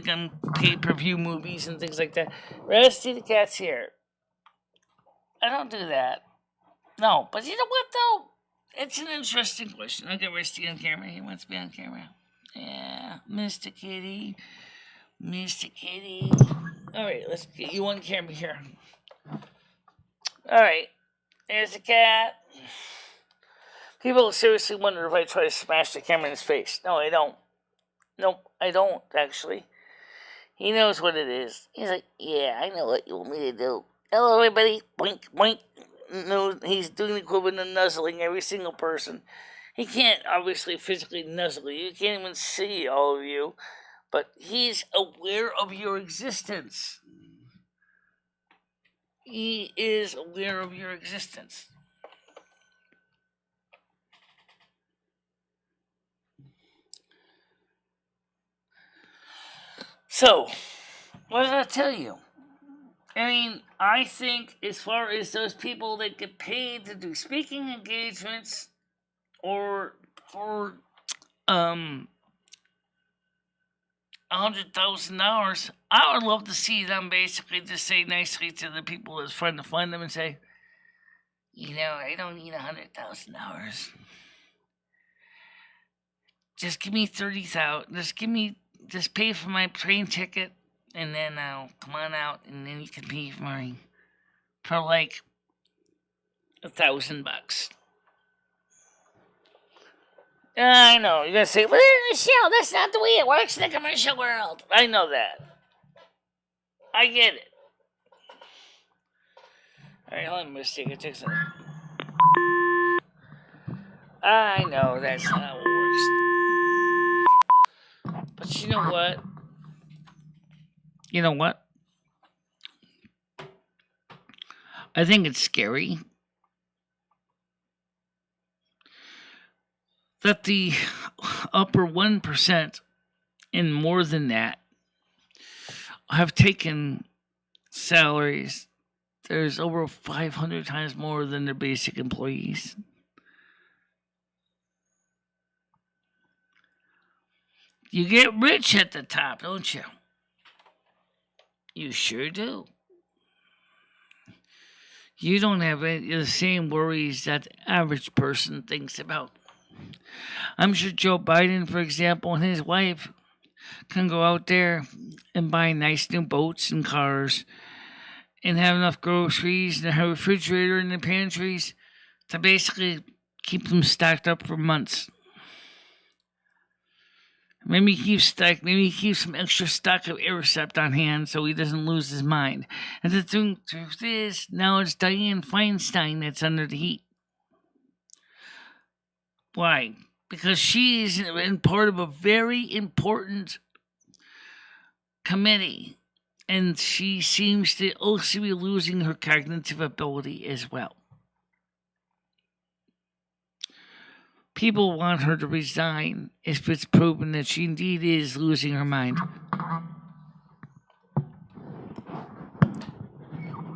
on pay-per-view movies and things like that. Rusty the cat's here. I don't do that. No, but you know what though? It's an interesting question. I'll get Rusty on camera. He wants to be on camera. Yeah, Mr. Kitty. Mr. Kitty. Alright, let's get you on camera here. Alright, there's the cat. People seriously wonder if I try to smash the camera in his face. No, I don't. Nope, I don't, actually. He knows what it is. He's like, yeah, I know what you want me to do. Hello, everybody. Boink, boink. No, he's doing the equivalent of nuzzling every single person. He can't, obviously, physically nuzzle you. He can't even see all of you. But he's aware of your existence. He is aware of your existence. So, what did I tell you? I mean, I think as far as those people that get paid to do speaking engagements or for $100,000, I would love to see them basically just say nicely to the people that's trying to fund them and say, I don't need $100,000. Just give me $30,000. Just pay for my train ticket, and then I'll come on out, and then you can pay for mine for like $1,000. I know you're gonna say, "Well, Michelle, that's not the way it works in the commercial world." I know that. I get it. All right, hold on, let's take a text. I know that's not how it works. But you know what? I think it's scary that the upper 1% and more than that have taken salaries. There's over 500 times more than their basic employees. You get rich at the top, don't you? You sure do. You don't have the same worries that the average person thinks about. I'm sure Joe Biden, for example, and his wife can go out there and buy nice new boats and cars and have enough groceries and a refrigerator in the pantries to basically keep them stocked up for months. Maybe he keeps some extra stock of Aricept on hand so he doesn't lose his mind. And the truth is, now it's Dianne Feinstein that's under the heat. Why? Because she's in part of a very important committee, and she seems to also be losing her cognitive ability as well. People want her to resign if it's proven that she indeed is losing her mind.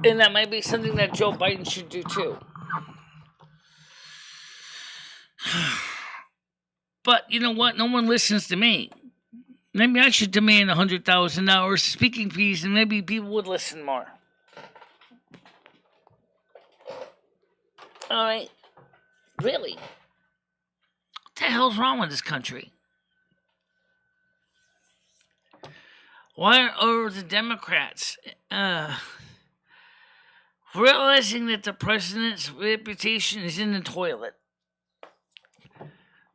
And that might be something that Joe Biden should do too. But you know what? No one listens to me. Maybe I should demand $100,000 speaking fees, and maybe people would listen more. All right. Really? What the hell's wrong with this country? Why are the Democrats realizing that the president's reputation is in the toilet,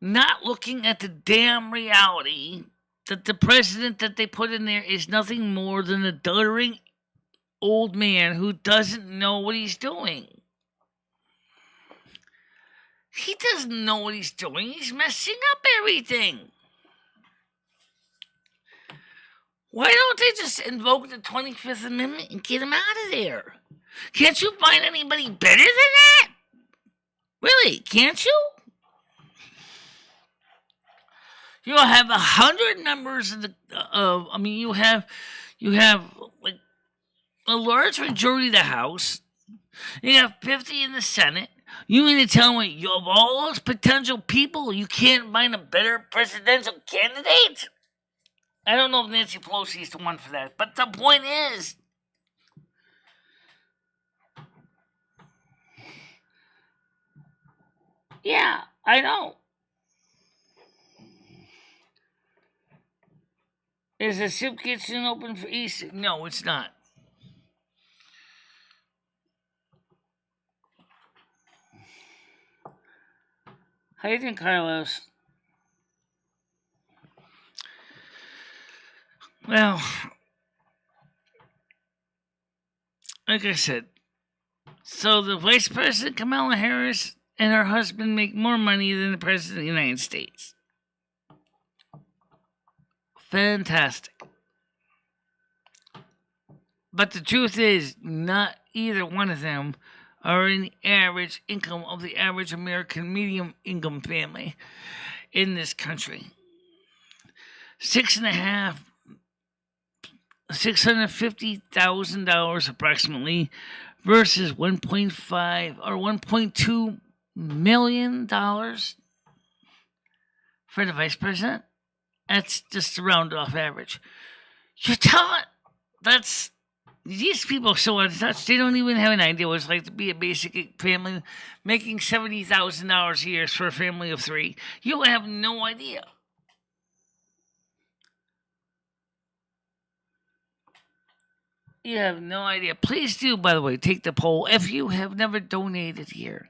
not looking at the damn reality that the president that they put in there is nothing more than a doddering old man who doesn't know what he's doing? He doesn't know what he's doing. He's messing up everything. Why don't they just invoke the 25th Amendment and get him out of there? Can't you find anybody better than that? Really, can't you? You have 100 members of the. You have like a large majority of the House. You have 50 in the Senate. You mean to tell me of all those potential people, you can't find a better presidential candidate? I don't know if Nancy Pelosi is the one for that, but the point is, yeah, I know. Is the soup kitchen open for Easter? No, it's not. How you doing, Carlos? Well, like I said, so the Vice President Kamala Harris and her husband make more money than the President of the United States. Fantastic. But the truth is, not either one of them are in the average income of the average American medium income family in this country. $650,000 approximately versus 1.5 or 1.2 million dollars for the vice president. That's just a round off average. You're telling that's these people are so out of touch. They don't even have an idea what it's like to be a basic family making $70,000 a year for a family of three. You have no idea. You have no idea. Please do, by the way, take the poll if you have never donated here.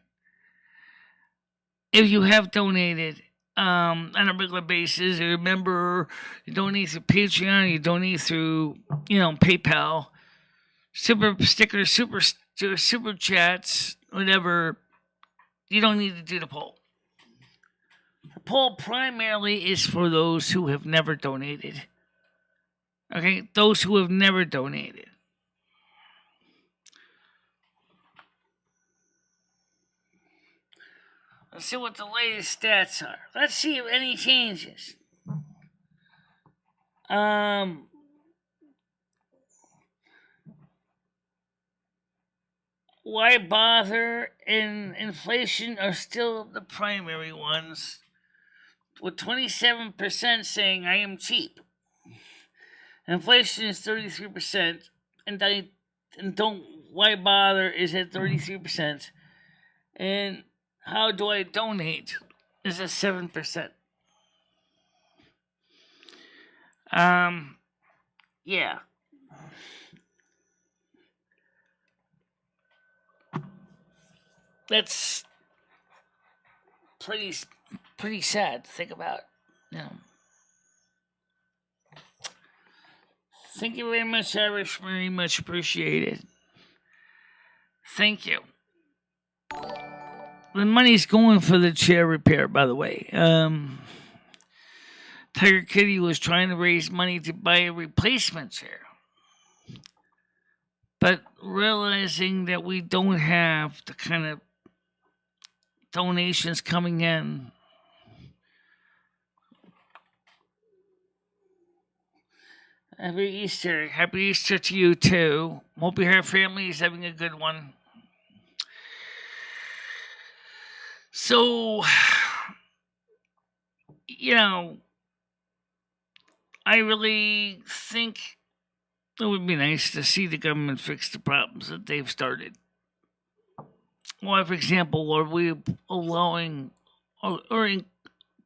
If you have donated on a regular basis, you remember you donate through Patreon, you donate through, PayPal, super stickers, super chats, whatever. You don't need to do the poll. The poll primarily is for those who have never donated. Okay, those who have never donated. Let's see what the latest stats are. Let's see if any changes. Why bother? And inflation are still the primary ones, with 27% saying I am cheap. Inflation is 33%, and don't why bother is at 33%, and how do I donate is at 7%. Yeah. That's pretty sad to think about. Thank you very much, Irish. Very much appreciated. Thank you. The money's going for the chair repair, by the way. Tiger Kitty was trying to raise money to buy a replacement chair. But realizing that we don't have the kind of donations coming in, Happy Easter. Happy Easter to you, too. Hope your family is having a good one. So, I really think it would be nice to see the government fix the problems that they've started. Why, for example, are we allowing or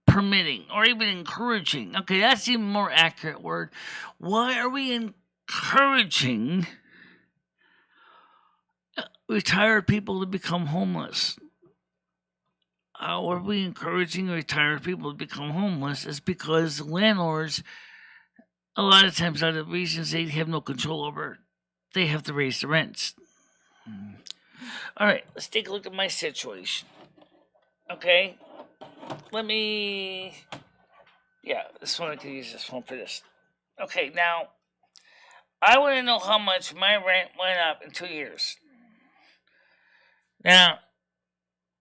permitting or even encouraging? Okay, that's the even more accurate word. Why are we encouraging retired people to become homeless? How are we encouraging retired people to become homeless? It's because landlords, a lot of times, are the reasons they have no control over. They have to raise the rents. All right, let's take a look at my situation. Okay, this one I can use this one for this. Okay, now I want to know how much my rent went up in 2 years. Now,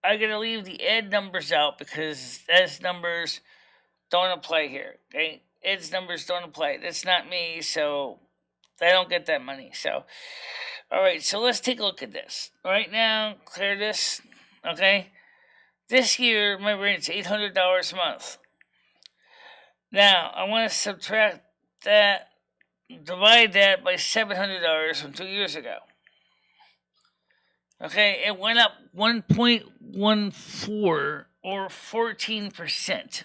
I'm going to leave the Ed numbers out because Ed's numbers don't apply here. Okay, Ed's numbers don't apply. That's not me, so they don't get that money. So, all right, so let's take a look at this. Right now, clear this. Okay, this year my rent's $800 a month. Now I want to subtract that, divide that by $700 from 2 years ago. Okay, it went up 1.14 or 14%.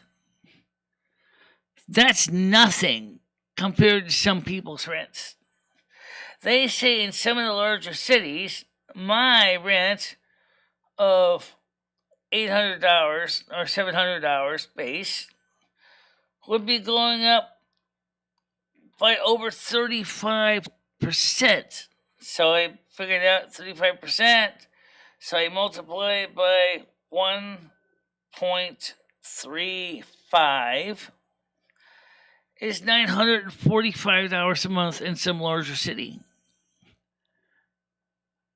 That's nothing compared to some people's rents. They say in some of the larger cities, my rent of $800 or $700 base would be going up by over 35%. So I figured out 35%. So I multiply it by 1.35 is $945 a month in some larger city.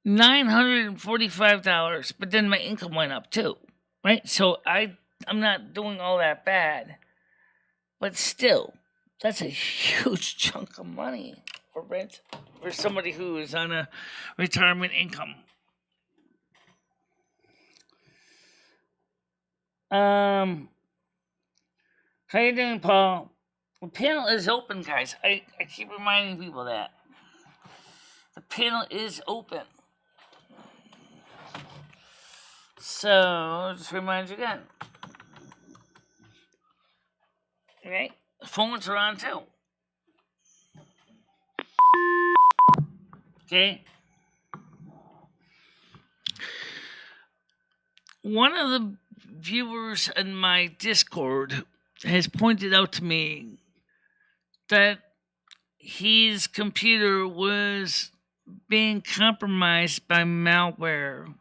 $945, but then my income went up too, right? So I'm not doing all that bad, but still, that's a huge chunk of money for rent for somebody who is on a retirement income. How you doing, Paul? The panel is open, guys. I keep reminding people that. The panel is open. So, just remind you again. Okay? The phones are on too. Okay? One of the viewers in my Discord has pointed out to me that his computer was being compromised by malware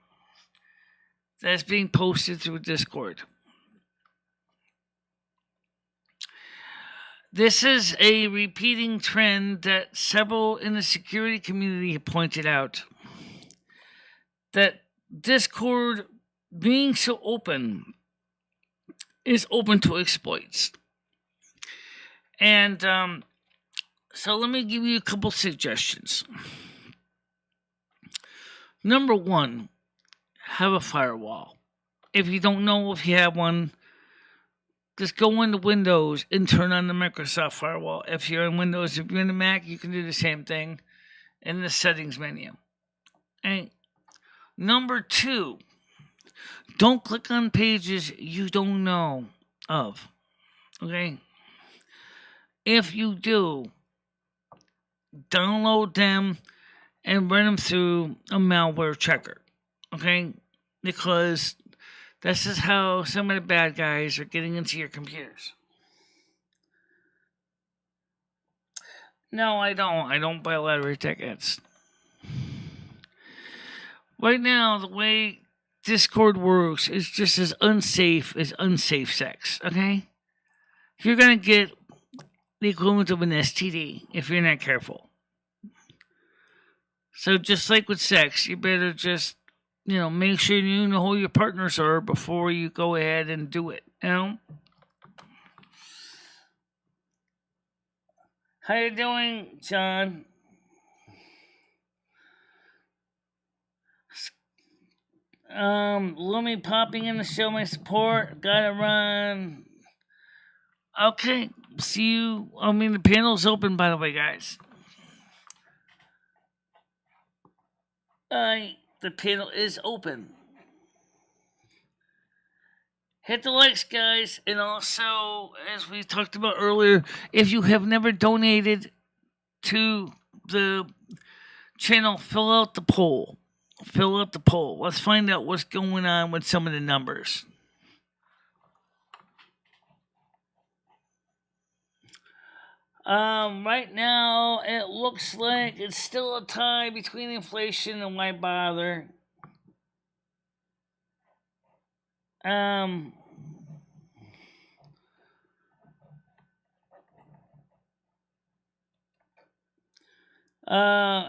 that's being posted through Discord. This is a repeating trend that several in the security community have pointed out. That Discord, being so open, is open to exploits. And so let me give you a couple suggestions. Number one, have a firewall. If you don't know if you have one, just go into Windows and turn on the Microsoft firewall. If you're on Windows, if you're in the Mac, you can do the same thing in the settings menu. And number two, don't click on pages you don't know of. Okay? If you do, download them and run them through a malware checker. Okay? Because this is how some of the bad guys are getting into your computers. No, I don't. I don't buy lottery tickets. Right now, the way Discord works is just as unsafe as unsafe sex, okay? You're going to get the equivalent of an STD if you're not careful. So just like with sex, you better just, make sure you know who your partners are before you go ahead and do it, How you doing, John? Lumi popping in to show my support. Gotta run. Okay, see you. The panel's open, by the way, guys. The panel is open. Hit the likes, guys, and also, as we talked about earlier, if you have never donated to the channel, fill out the poll. Let's find out what's going on with some of the numbers. Right now, it looks like it's still a tie between inflation and why bother.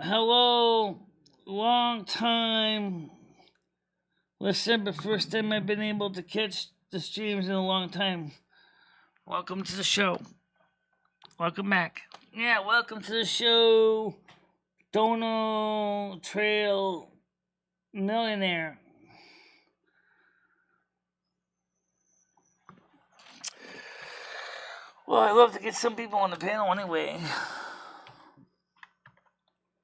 Hello, long time listen, but first time I've been able to catch the streams in a long time. Welcome to the show. Welcome back. Yeah, welcome to the show, Dono Trail Millionaire. Well, I'd love to get some people on the panel anyway.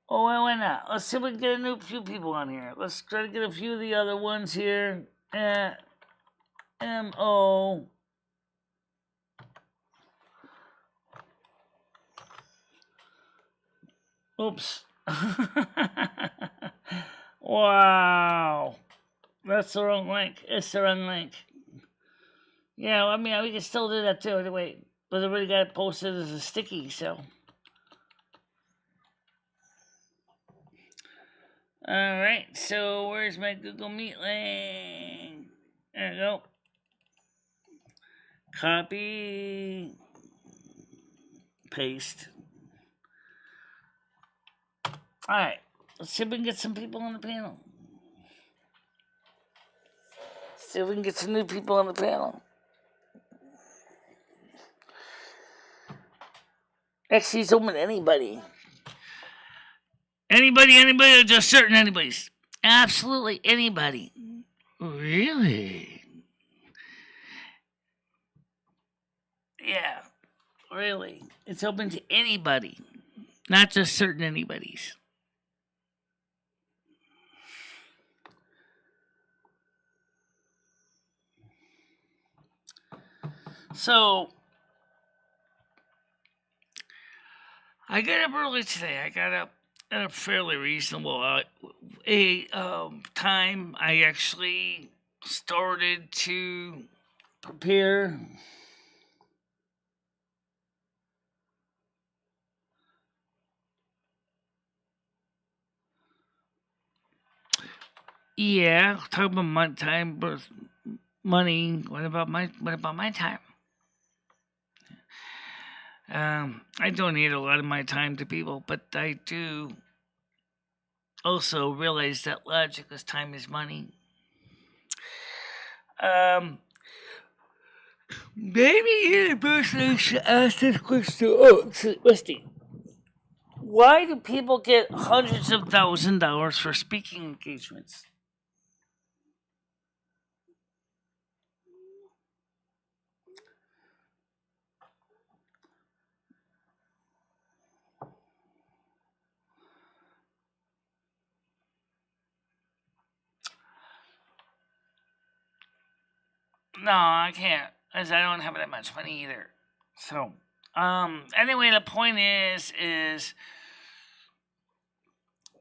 Oh, why not? Let's see if we can get a few people on here. Let's try to get a few of the other ones here. M-O. Oops. Wow. That's the wrong link. It's the wrong link. Yeah, I mean, we can still do that too. Wait, but I already got it posted as a sticky, so. Alright, so where's my Google Meet link? There we go. Copy. Paste. Alright, let's see if we can get some people on the panel. See if we can get some new people on the panel. Actually, it's open to anybody. Anybody, or just certain anybody's? Absolutely anybody. Really? Yeah, really. It's open to anybody, not just certain anybody's. So, I got up early today. I got up at a fairly reasonable time. I actually started to prepare. Yeah, talk about my time, but money. What about my time? I donate a lot of my time to people, but I do also realize that logic is time is money. Maybe the person I should ask this question. Oh, Rusty. Why do people get hundreds of $1,000s for speaking engagements? No, I can't, as I don't have that much money either. So, anyway, the point is,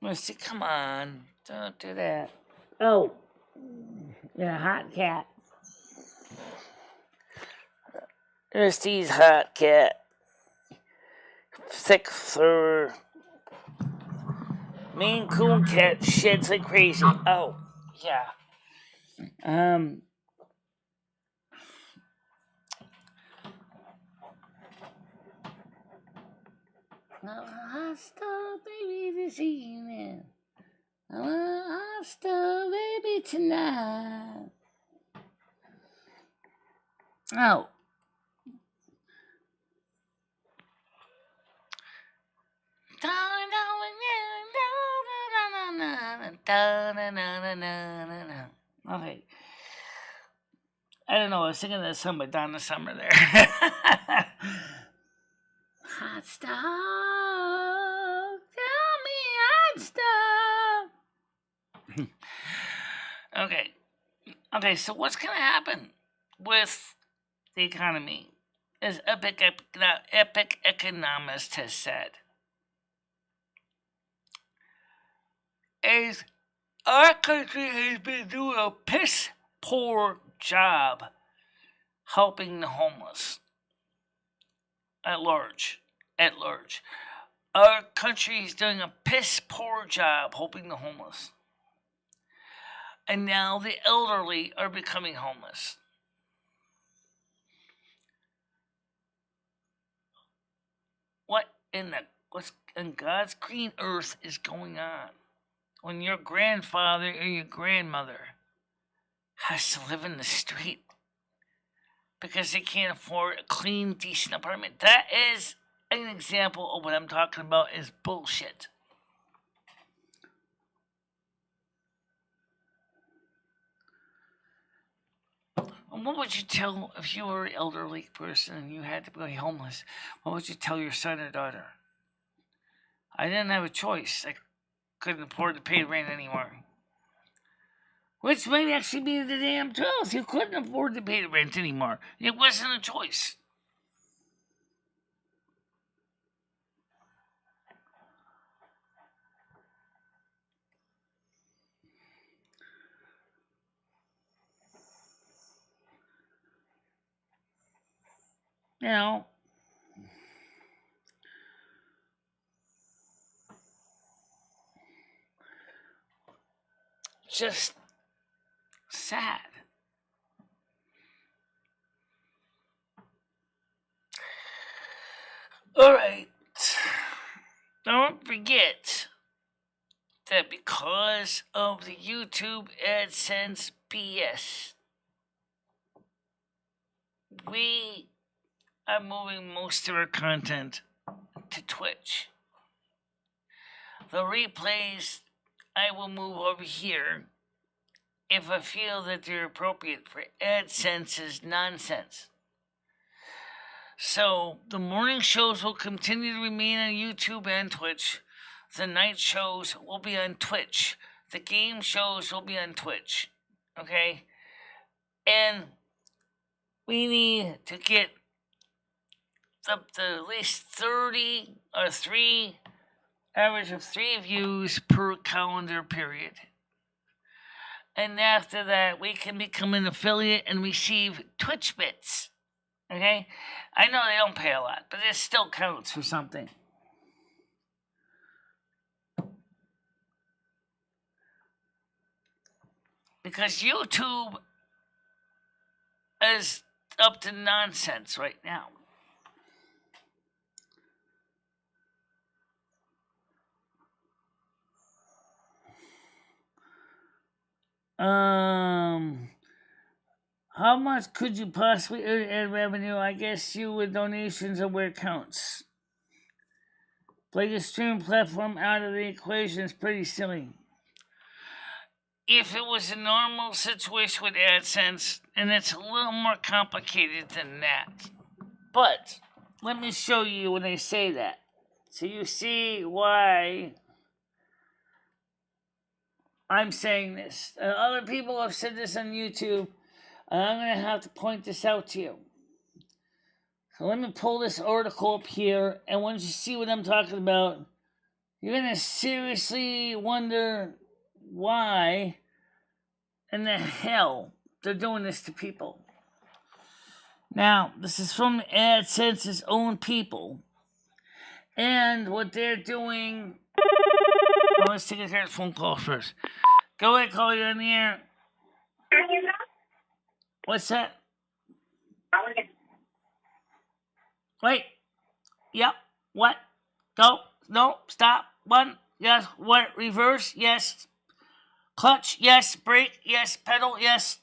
Rusty, come on, don't do that. Oh, you're a hot cat. Rusty's hot cat. Thick fur. Maine Coon cat sheds like crazy. Oh, yeah. Hot stuff, baby, this evening. Hot stuff, baby, tonight. Oh. Okay. I don't know, I was singing that song by Donna Summer there. Hot stuff. Tell me hot stuff. Okay, so what's going to happen with the economy? As Epic Economist has said, is our country has been doing a piss poor job helping the homeless at large. Our country is doing a piss poor job helping the homeless. And now the elderly are becoming homeless. What's in God's green earth is going on when your grandfather or your grandmother has to live in the street because they can't afford a clean, decent apartment? That is an example of what I'm talking about is bullshit. And what would you tell if you were an elderly person and you had to be homeless? What would you tell your son or daughter? I didn't have a choice. I couldn't afford to pay rent anymore. Which might actually be the damn truth. You couldn't afford to pay the rent anymore. It wasn't a choice. you know, just sad. Alright, don't forget that because of the YouTube AdSense BS, we are moving most of our content to Twitch. The replays I will move over here if I feel that they're appropriate for AdSense's nonsense. So, the morning shows will continue to remain on YouTube and Twitch. The night shows will be on Twitch. The game shows will be on Twitch. Okay? And we need to get up to at least 30 or 3, average of 3 views per calendar period. And after that, we can become an affiliate and receive Twitch bits. Okay? I know they don't pay a lot, but it still counts for something. Because YouTube is up to nonsense right now. How much could you possibly earn ad revenue? I guess you with donations are where it counts. Play your stream platform out of the equation is pretty silly. If it was a normal situation with AdSense, and it's a little more complicated than that. But let me show you when I say that. So you see why I'm saying this. Other people have said this on YouTube, and I'm going to have to point this out to you. So let me pull this article up here, and once you see what I'm talking about, you're going to seriously wonder why in the hell they're doing this to people. Now, this is from AdSense's own people, and what they're doing... Oh, let's take a phone call first. Go ahead, call you on the air. What's that? Wait. Yep. What? Go. No. Stop. One. Yes. What? Reverse. Yes. Clutch. Yes. Brake. Yes. Pedal. Yes.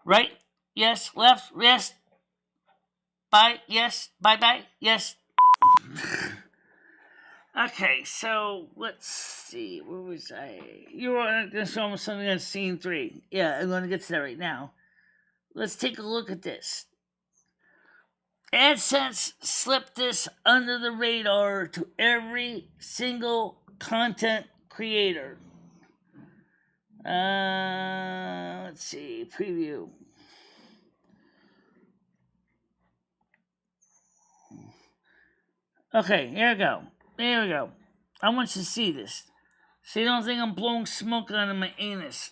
Right. Yes. Left. Yes. Bye. Yes. Bye-bye. Yes. Okay, so let's see. Where was I? You were going to show me something on scene 3. Yeah, I'm going to get to that right now. Let's take a look at this. AdSense slipped this under the radar to every single content creator. Let's see. Preview. Okay, here we go. There we go. I want you to see this. So you don't think I'm blowing smoke out of my anus.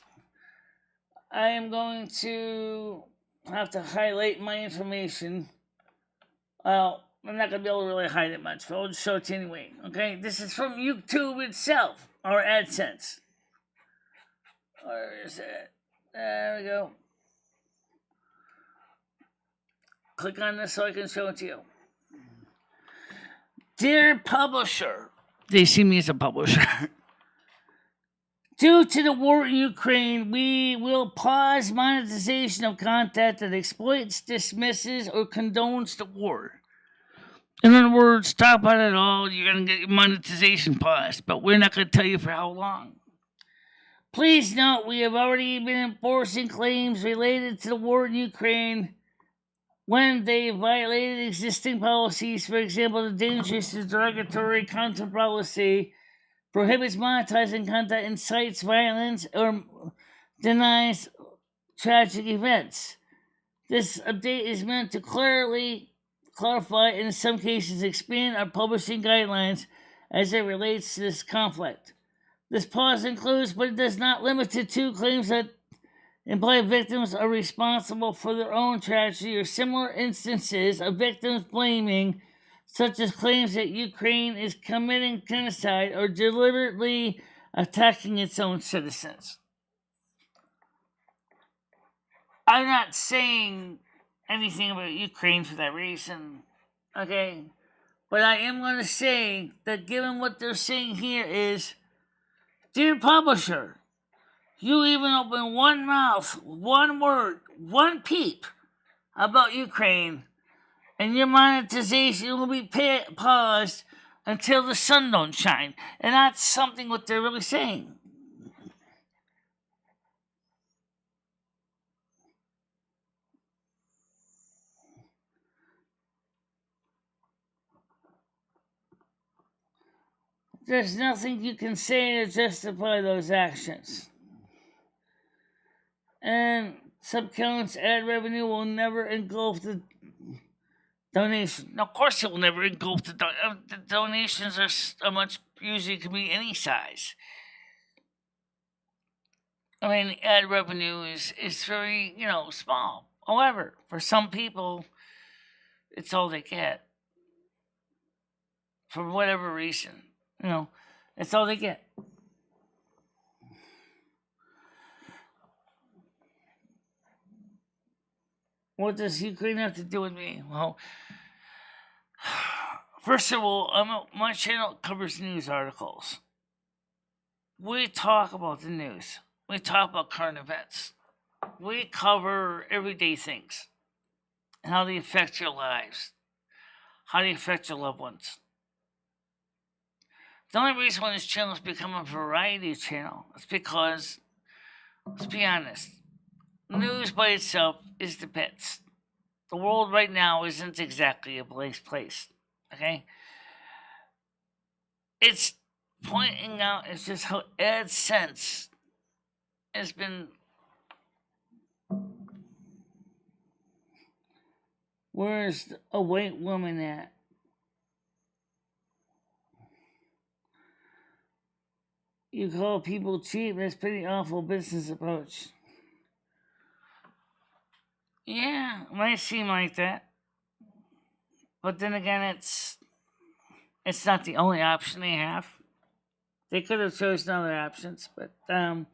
I am going to have to highlight my information. Well, I'm not going to be able to really hide it much, but I'll just show it to you anyway. Okay? This is from YouTube itself, or AdSense. Where is it? There we go. Click on this so I can show it to you. Dear publisher, they see me as a publisher. Due to the war in Ukraine, we will pause monetization of content that exploits, dismisses, or condones the war. In other words, stop at it all, you're going to get your monetization paused, but we're not going to tell you for how long. Please note, we have already been enforcing claims related to the war in Ukraine when they violated existing policies. For example, the dangerous and derogatory content policy prohibits monetizing content, incites violence, or denies tragic events. This update is meant to clarify, and in some cases expand our publishing guidelines as it relates to this conflict. This pause includes, but it does not limit it to, claims that imply victims are responsible for their own tragedy or similar instances of victims blaming, such as claims that Ukraine is committing genocide or deliberately attacking its own citizens. I'm not saying anything about Ukraine for that reason, okay? But I am going to say that given what they're saying here is, dear publisher, you even open one mouth, one word, one peep about Ukraine, and your monetization will be paused until the sun don't shine. And that's something what they're really saying. There's nothing you can say to justify those actions. And subcounts ad revenue will never engulf the donation. Now, of course, it will never engulf the donations are much, usually can be any size. I mean, the ad revenue is very, small. However, for some people, it's all they get. For whatever reason, it's all they get. What does Ukraine have to do with me? Well, first of all, my channel covers news articles. We talk about the news. We talk about current events. We cover everyday things and how they affect your lives, how they affect your loved ones. The only reason why this channel has become a variety channel is because, let's be honest, news by itself is the bits. The world right now isn't exactly a blaze place, okay? It's pointing out, it's just how AdSense has been. Where's a white woman at? You call people cheap? That's pretty awful business approach. Yeah, it might seem like that. But then again, it's not the only option they have. They could have chosen other options, but right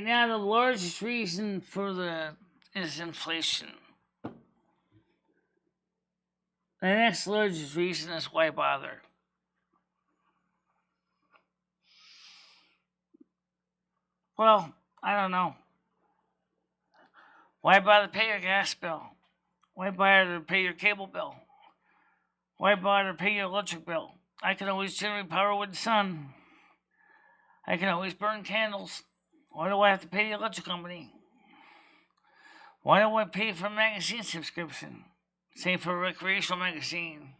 now the largest reason for is inflation. The next largest reason is why bother. Well, I don't know. Why bother pay your gas bill? Why bother pay your cable bill? Why bother pay your electric bill? I can always generate power with the sun. I can always burn candles. Why do I have to pay the electric company? Why do I pay for a magazine subscription? Same for a recreational magazine.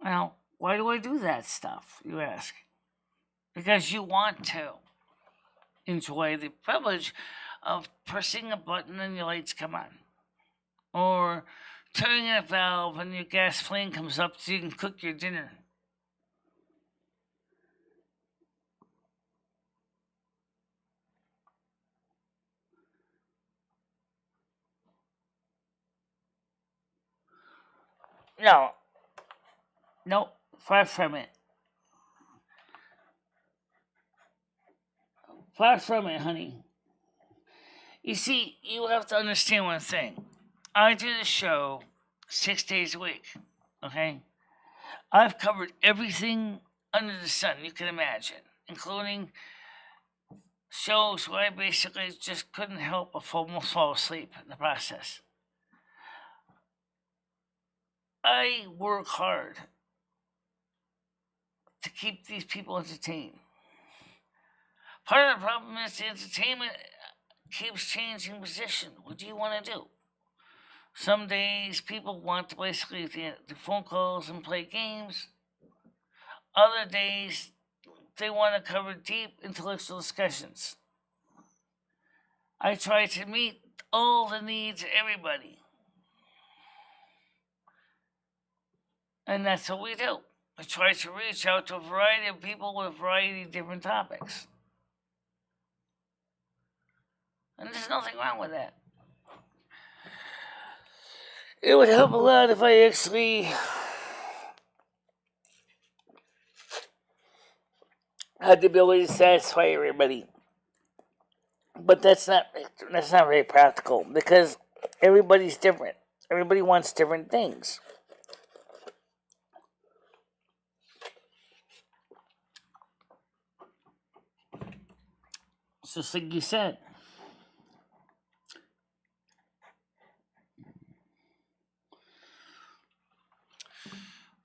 Well, why do I do that stuff, you ask? Because you want to enjoy the privilege of pressing a button and your lights come on. Or turning a valve and your gas flame comes up so you can cook your dinner. No, far from it. Far from it, honey. You see, you have to understand one thing. I do the show 6 days a week, okay? I've covered everything under the sun you can imagine, including shows where I basically just couldn't help but almost fall asleep in the process. I work hard to keep these people entertained. Part of the problem is the entertainment keeps changing position. What do you want to do? Some days people want to basically do phone calls and play games. Other days they want to cover deep intellectual discussions. I try to meet all the needs of everybody. And that's what we do. I try to reach out to a variety of people with a variety of different topics. And there's nothing wrong with that. It would help a lot if I actually had the ability to satisfy everybody. But that's not very practical because everybody's different. Everybody wants different things. It's just like you said.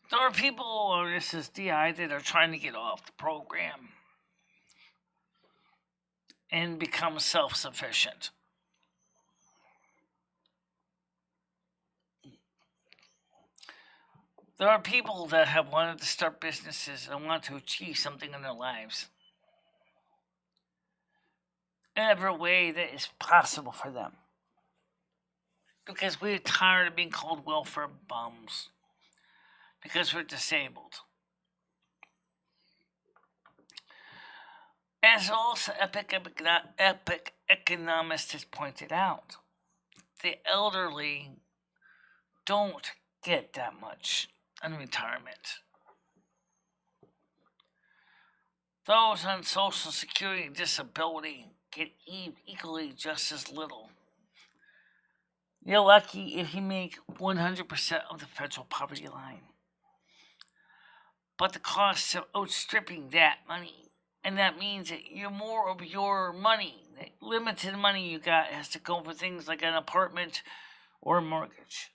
There are people on SSDI that are trying to get off the program and become self-sufficient. There are people that have wanted to start businesses and want to achieve something in their lives in every way that is possible for them. Because we're tired of being called welfare bums. Because we're disabled. As also Epic Economist has pointed out, the elderly don't get that much in retirement. Those on Social Security and disability get equally just as little. You're lucky if you make 100% of the federal poverty line. But the costs are outstripping that money. And that means that more of your money, the limited money you got, has to go for things like an apartment or a mortgage.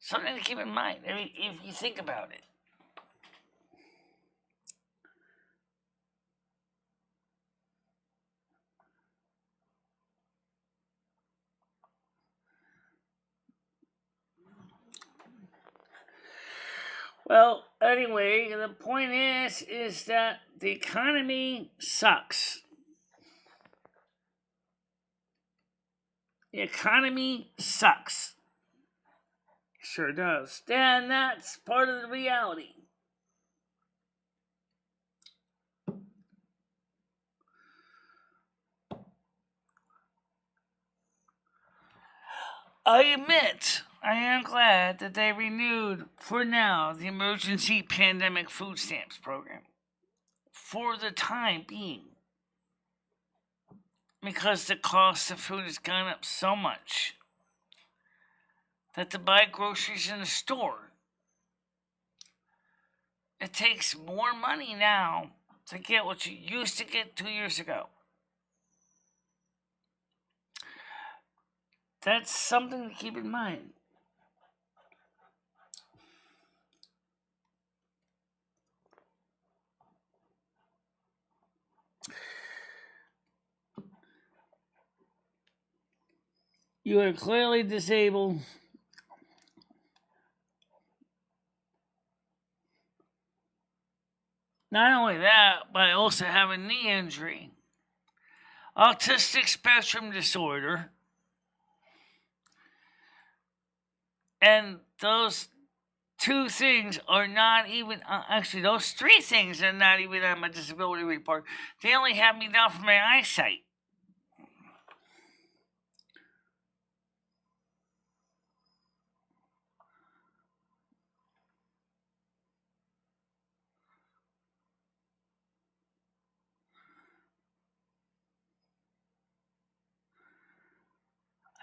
Something to keep in mind if you think about it. Well, anyway, the point is that the economy sucks. The economy sucks. Sure does. And that's part of the reality. I admit, I am glad that they renewed, for now, the emergency pandemic food stamps program. For the time being. Because the cost of food has gone up so much that to buy groceries in the store, it takes more money now to get what you used to get 2 years ago. That's something to keep in mind. You are clearly disabled. Not only that, but I also have a knee injury, autistic spectrum disorder, and those two things are not even, actually, those three things are not even on my disability report. They only have me down for my eyesight.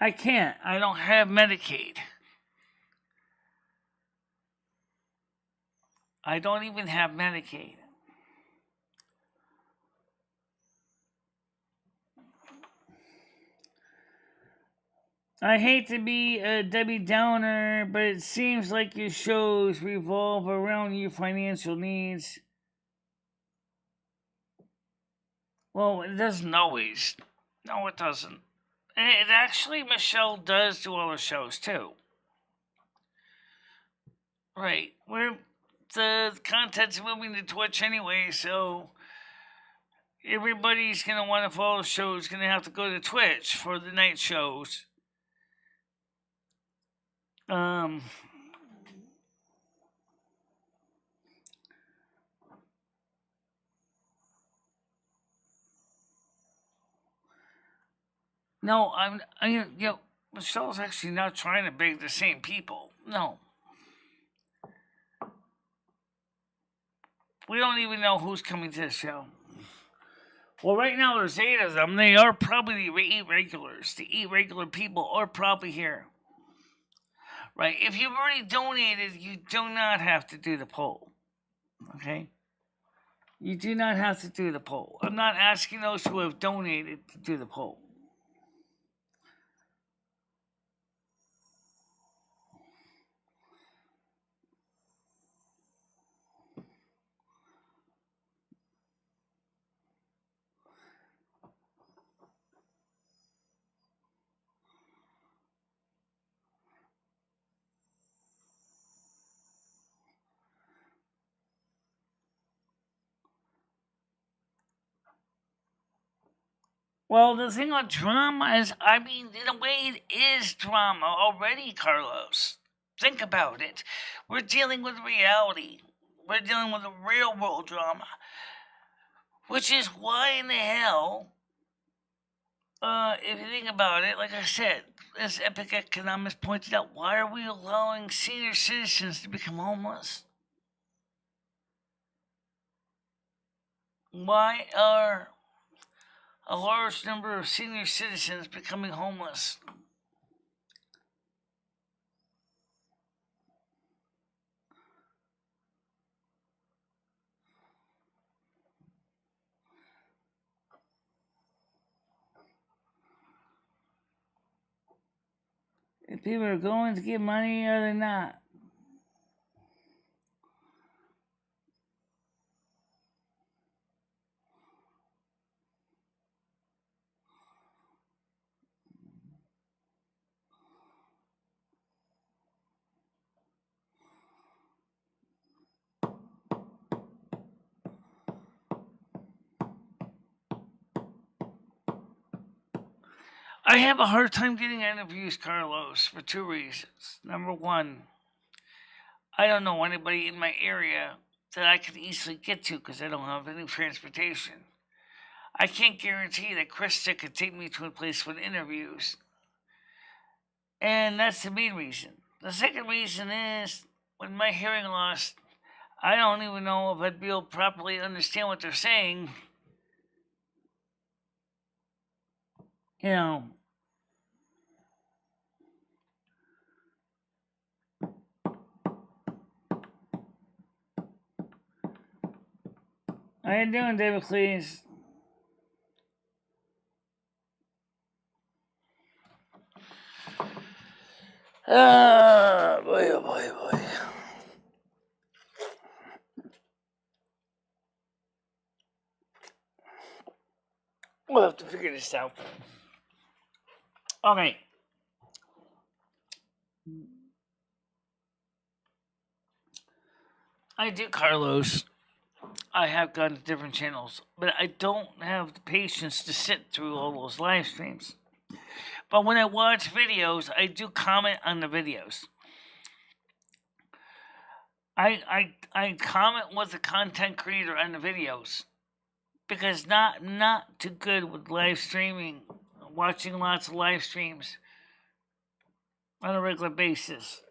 I can't. I don't have Medicaid. I don't even have Medicaid. I hate to be a Debbie Downer, but it seems like your shows revolve around your financial needs. Well, it doesn't always. No, it doesn't. It actually, Michelle does do other shows too. Right. The content's moving to Twitch anyway, so everybody's going to want to follow shows, going to have to go to Twitch for the night shows. Um, no, Michelle's actually not trying to beg the same people. No. We don't even know who's coming to the show. Well, right now there's 8 of them. They are probably the 8 regulars. The 8 regular people are probably here. Right? If you've already donated, you do not have to do the poll. Okay? You do not have to do the poll. I'm not asking those who have donated to do the poll. Well, the thing on drama is, in a way, it is drama already, Carlos. Think about it. We're dealing with reality. We're dealing with a real world drama. Which is why in the hell, if you think about it, like I said, as Epic Economics pointed out, why are we allowing senior citizens to become homeless? Why are a large number of senior citizens becoming homeless? If people are going to get money or they're not. I have a hard time getting interviews, Carlos, for 2 reasons. Number one, I don't know anybody in my area that I could easily get to because I don't have any transportation. I can't guarantee that Krista could take me to a place with interviews. And that's the main reason. The second reason is, with my hearing loss, I don't even know if I'd be able to properly understand what they're saying. You know. How you doing, David, please? Boy, oh boy, oh boy. We'll have to figure this out. Okay. I do, Carlos. I have gone to different channels, but I don't have the patience to sit through all those live streams. But when I watch videos, I do comment on the videos. I comment with the content creator on the videos because not too good with live streaming, watching lots of live streams on a regular basis.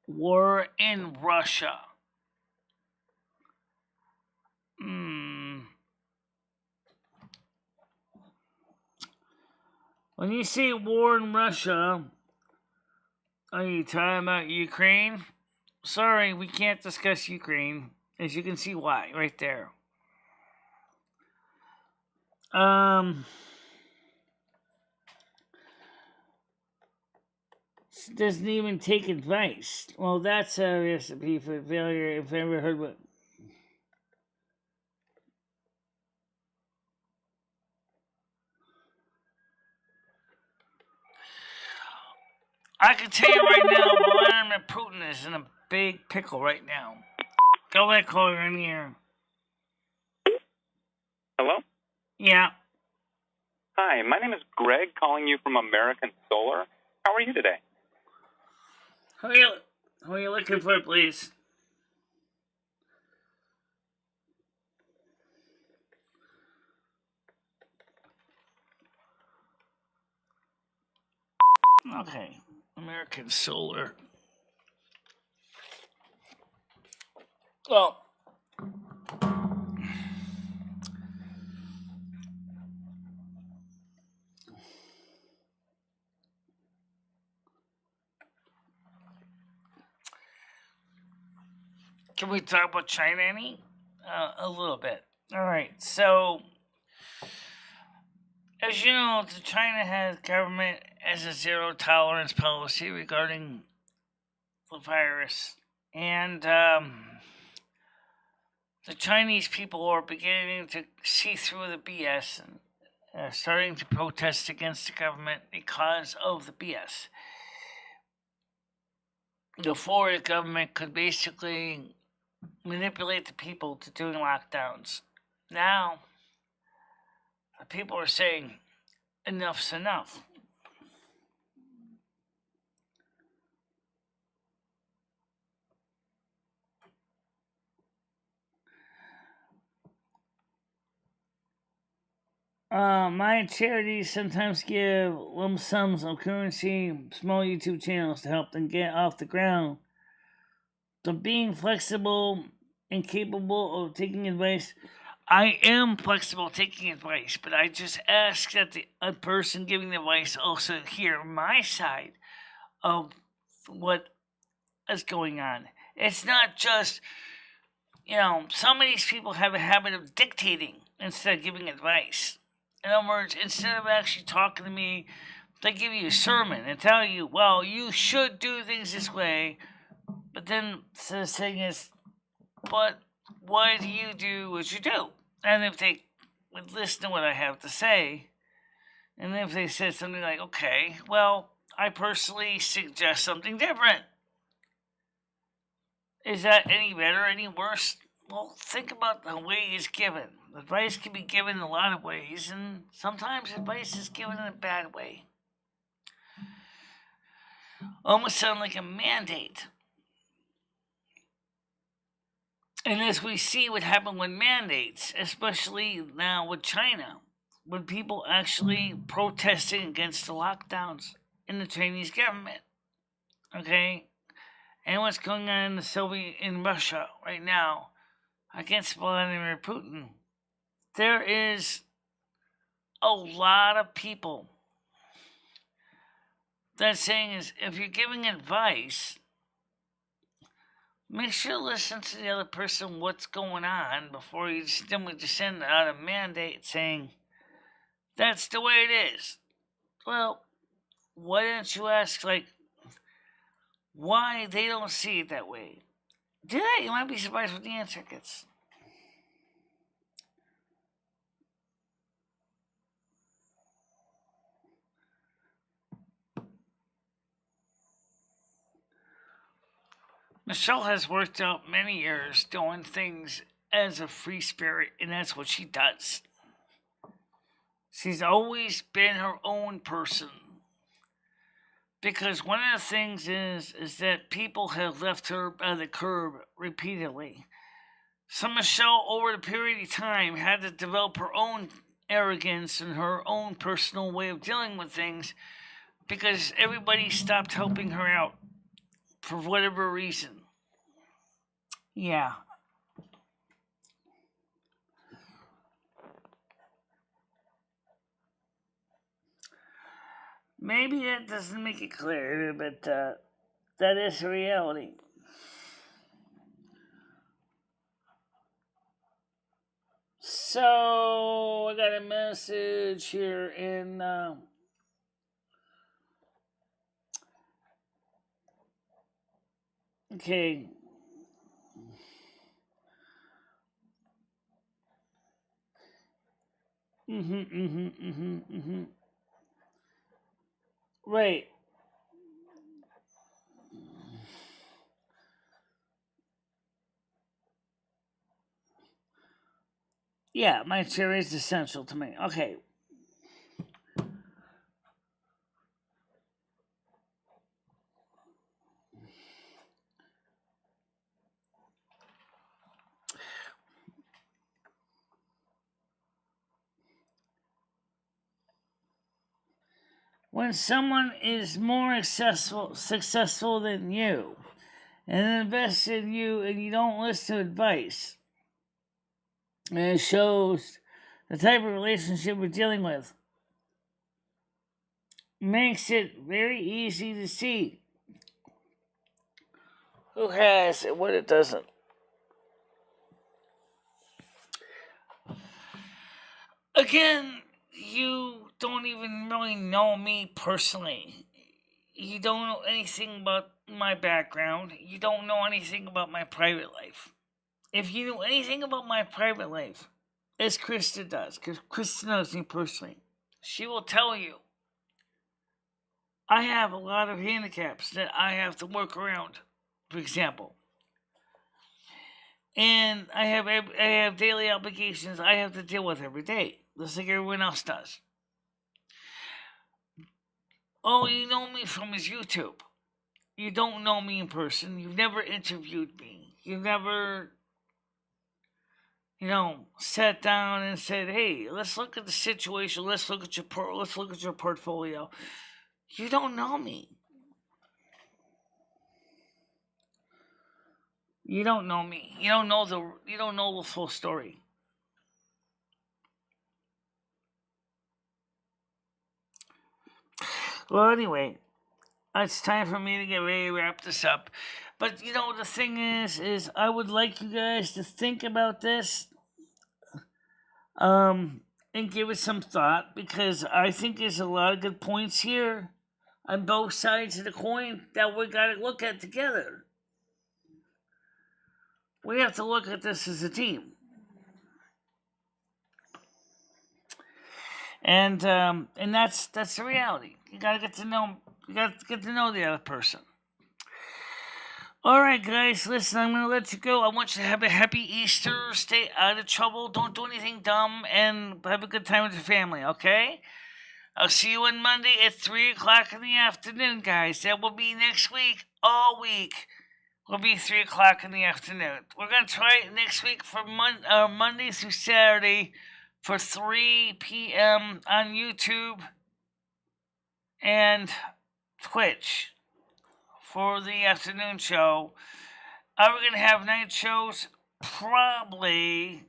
War in Russia. When you say war in Russia, are you talking about Ukraine? Sorry, we can't discuss Ukraine. As you can see why, right there. Doesn't even take advice. Well, that's a recipe for failure if I ever heard what. I can tell you right now, Vladimir Putin is in a big pickle right now. Go ahead, caller in here. Hello? Yeah. Hi, my name is Greg, calling you from American Solar. How are you today? Who are you looking for, please? Okay, American Solar. Well, can we talk about China any? A little bit. All right. So, as you know, China has government as a zero tolerance policy regarding the virus, and the Chinese people are beginning to see through the BS and starting to protest against the government because of the BS. Before, the government could basically manipulate the people to doing lockdowns. Now, the people are saying enough's enough. My charities sometimes give lump sums of currency, small YouTube channels to help them get off the ground. So being flexible and capable of taking advice, I am flexible taking advice, but I just ask that a person giving the advice also hear my side of what is going on. It's not just, some of these people have a habit of dictating instead of giving advice. In other words, instead of actually talking to me, they give you a sermon and tell you, well, you should do things this way. But then the thing is, but why do you do what you do? And if they would listen to what I have to say, and if they said something like, okay, well, I personally suggest something different. Is that any better, any worse? Well, think about the way it's given. Advice can be given in a lot of ways, and sometimes advice is given in a bad way. Almost sound like a mandate. And as we see what happened with mandates, especially now with China, when people actually protesting against the lockdowns in the Chinese government, okay, and what's going on in Russia right now against Vladimir Putin, there is a lot of people that saying is if you're giving advice, make sure to listen to the other person what's going on before you simply just send out a mandate saying that's the way it is. Well, why don't you ask why they don't see it that way? Do that, you might be surprised what the answer gets. Michelle has worked out many years doing things as a free spirit, and that's what she does. She's always been her own person. Because one of the things is that people have left her by the curb repeatedly. So Michelle, over the period of time, had to develop her own arrogance and her own personal way of dealing with things because everybody stopped helping her out for whatever reason. Yeah. Maybe that doesn't make it clear, but that is the reality. So I got a message here in okay. Right. Yeah, my chair is essential to me. Okay. when someone is more successful than you and invests in you and you don't listen to advice. And it shows the type of relationship we're dealing with. Makes it very easy to see who has and what it doesn't. Again, you don't even really know me personally. You don't know anything about my background. You don't know anything about my private life. If you knew anything about my private life, as Krista does, because Krista knows me personally, she will tell you I have a lot of handicaps that I have to work around, for example. And I have daily obligations I have to deal with every day, just like everyone else does. Oh, you know me from his YouTube. You don't know me in person. You've never interviewed me. You've never, sat down and said, "Hey, let's look at the situation. Let's look at your portfolio." You don't know me. You don't know me. You don't know the full story. Well, anyway, it's time for me to get ready to wrap this up. But the thing is I would like you guys to think about this, and give it some thought, because I think there's a lot of good points here on both sides of the coin that we got to look at together. We have to look at this as a team. And that's the reality. You gotta get to know the other person. Alright, guys, listen, I'm gonna let you go. I want you to have a happy Easter, stay out of trouble, don't do anything dumb, and have a good time with your family, okay? I'll see you on Monday at 3 o'clock in the afternoon, guys. That will be next week, all week. Will be 3 o'clock in the afternoon. We're going to try it next week for Monday through Saturday for 3 p.m. on YouTube and Twitch for the afternoon show. We're going to have night shows probably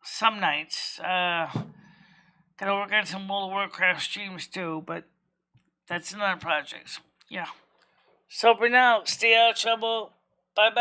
some nights. Gotta work on some World of Warcraft streams too, but that's another project. Yeah. So for now, stay out of trouble. Bye-bye.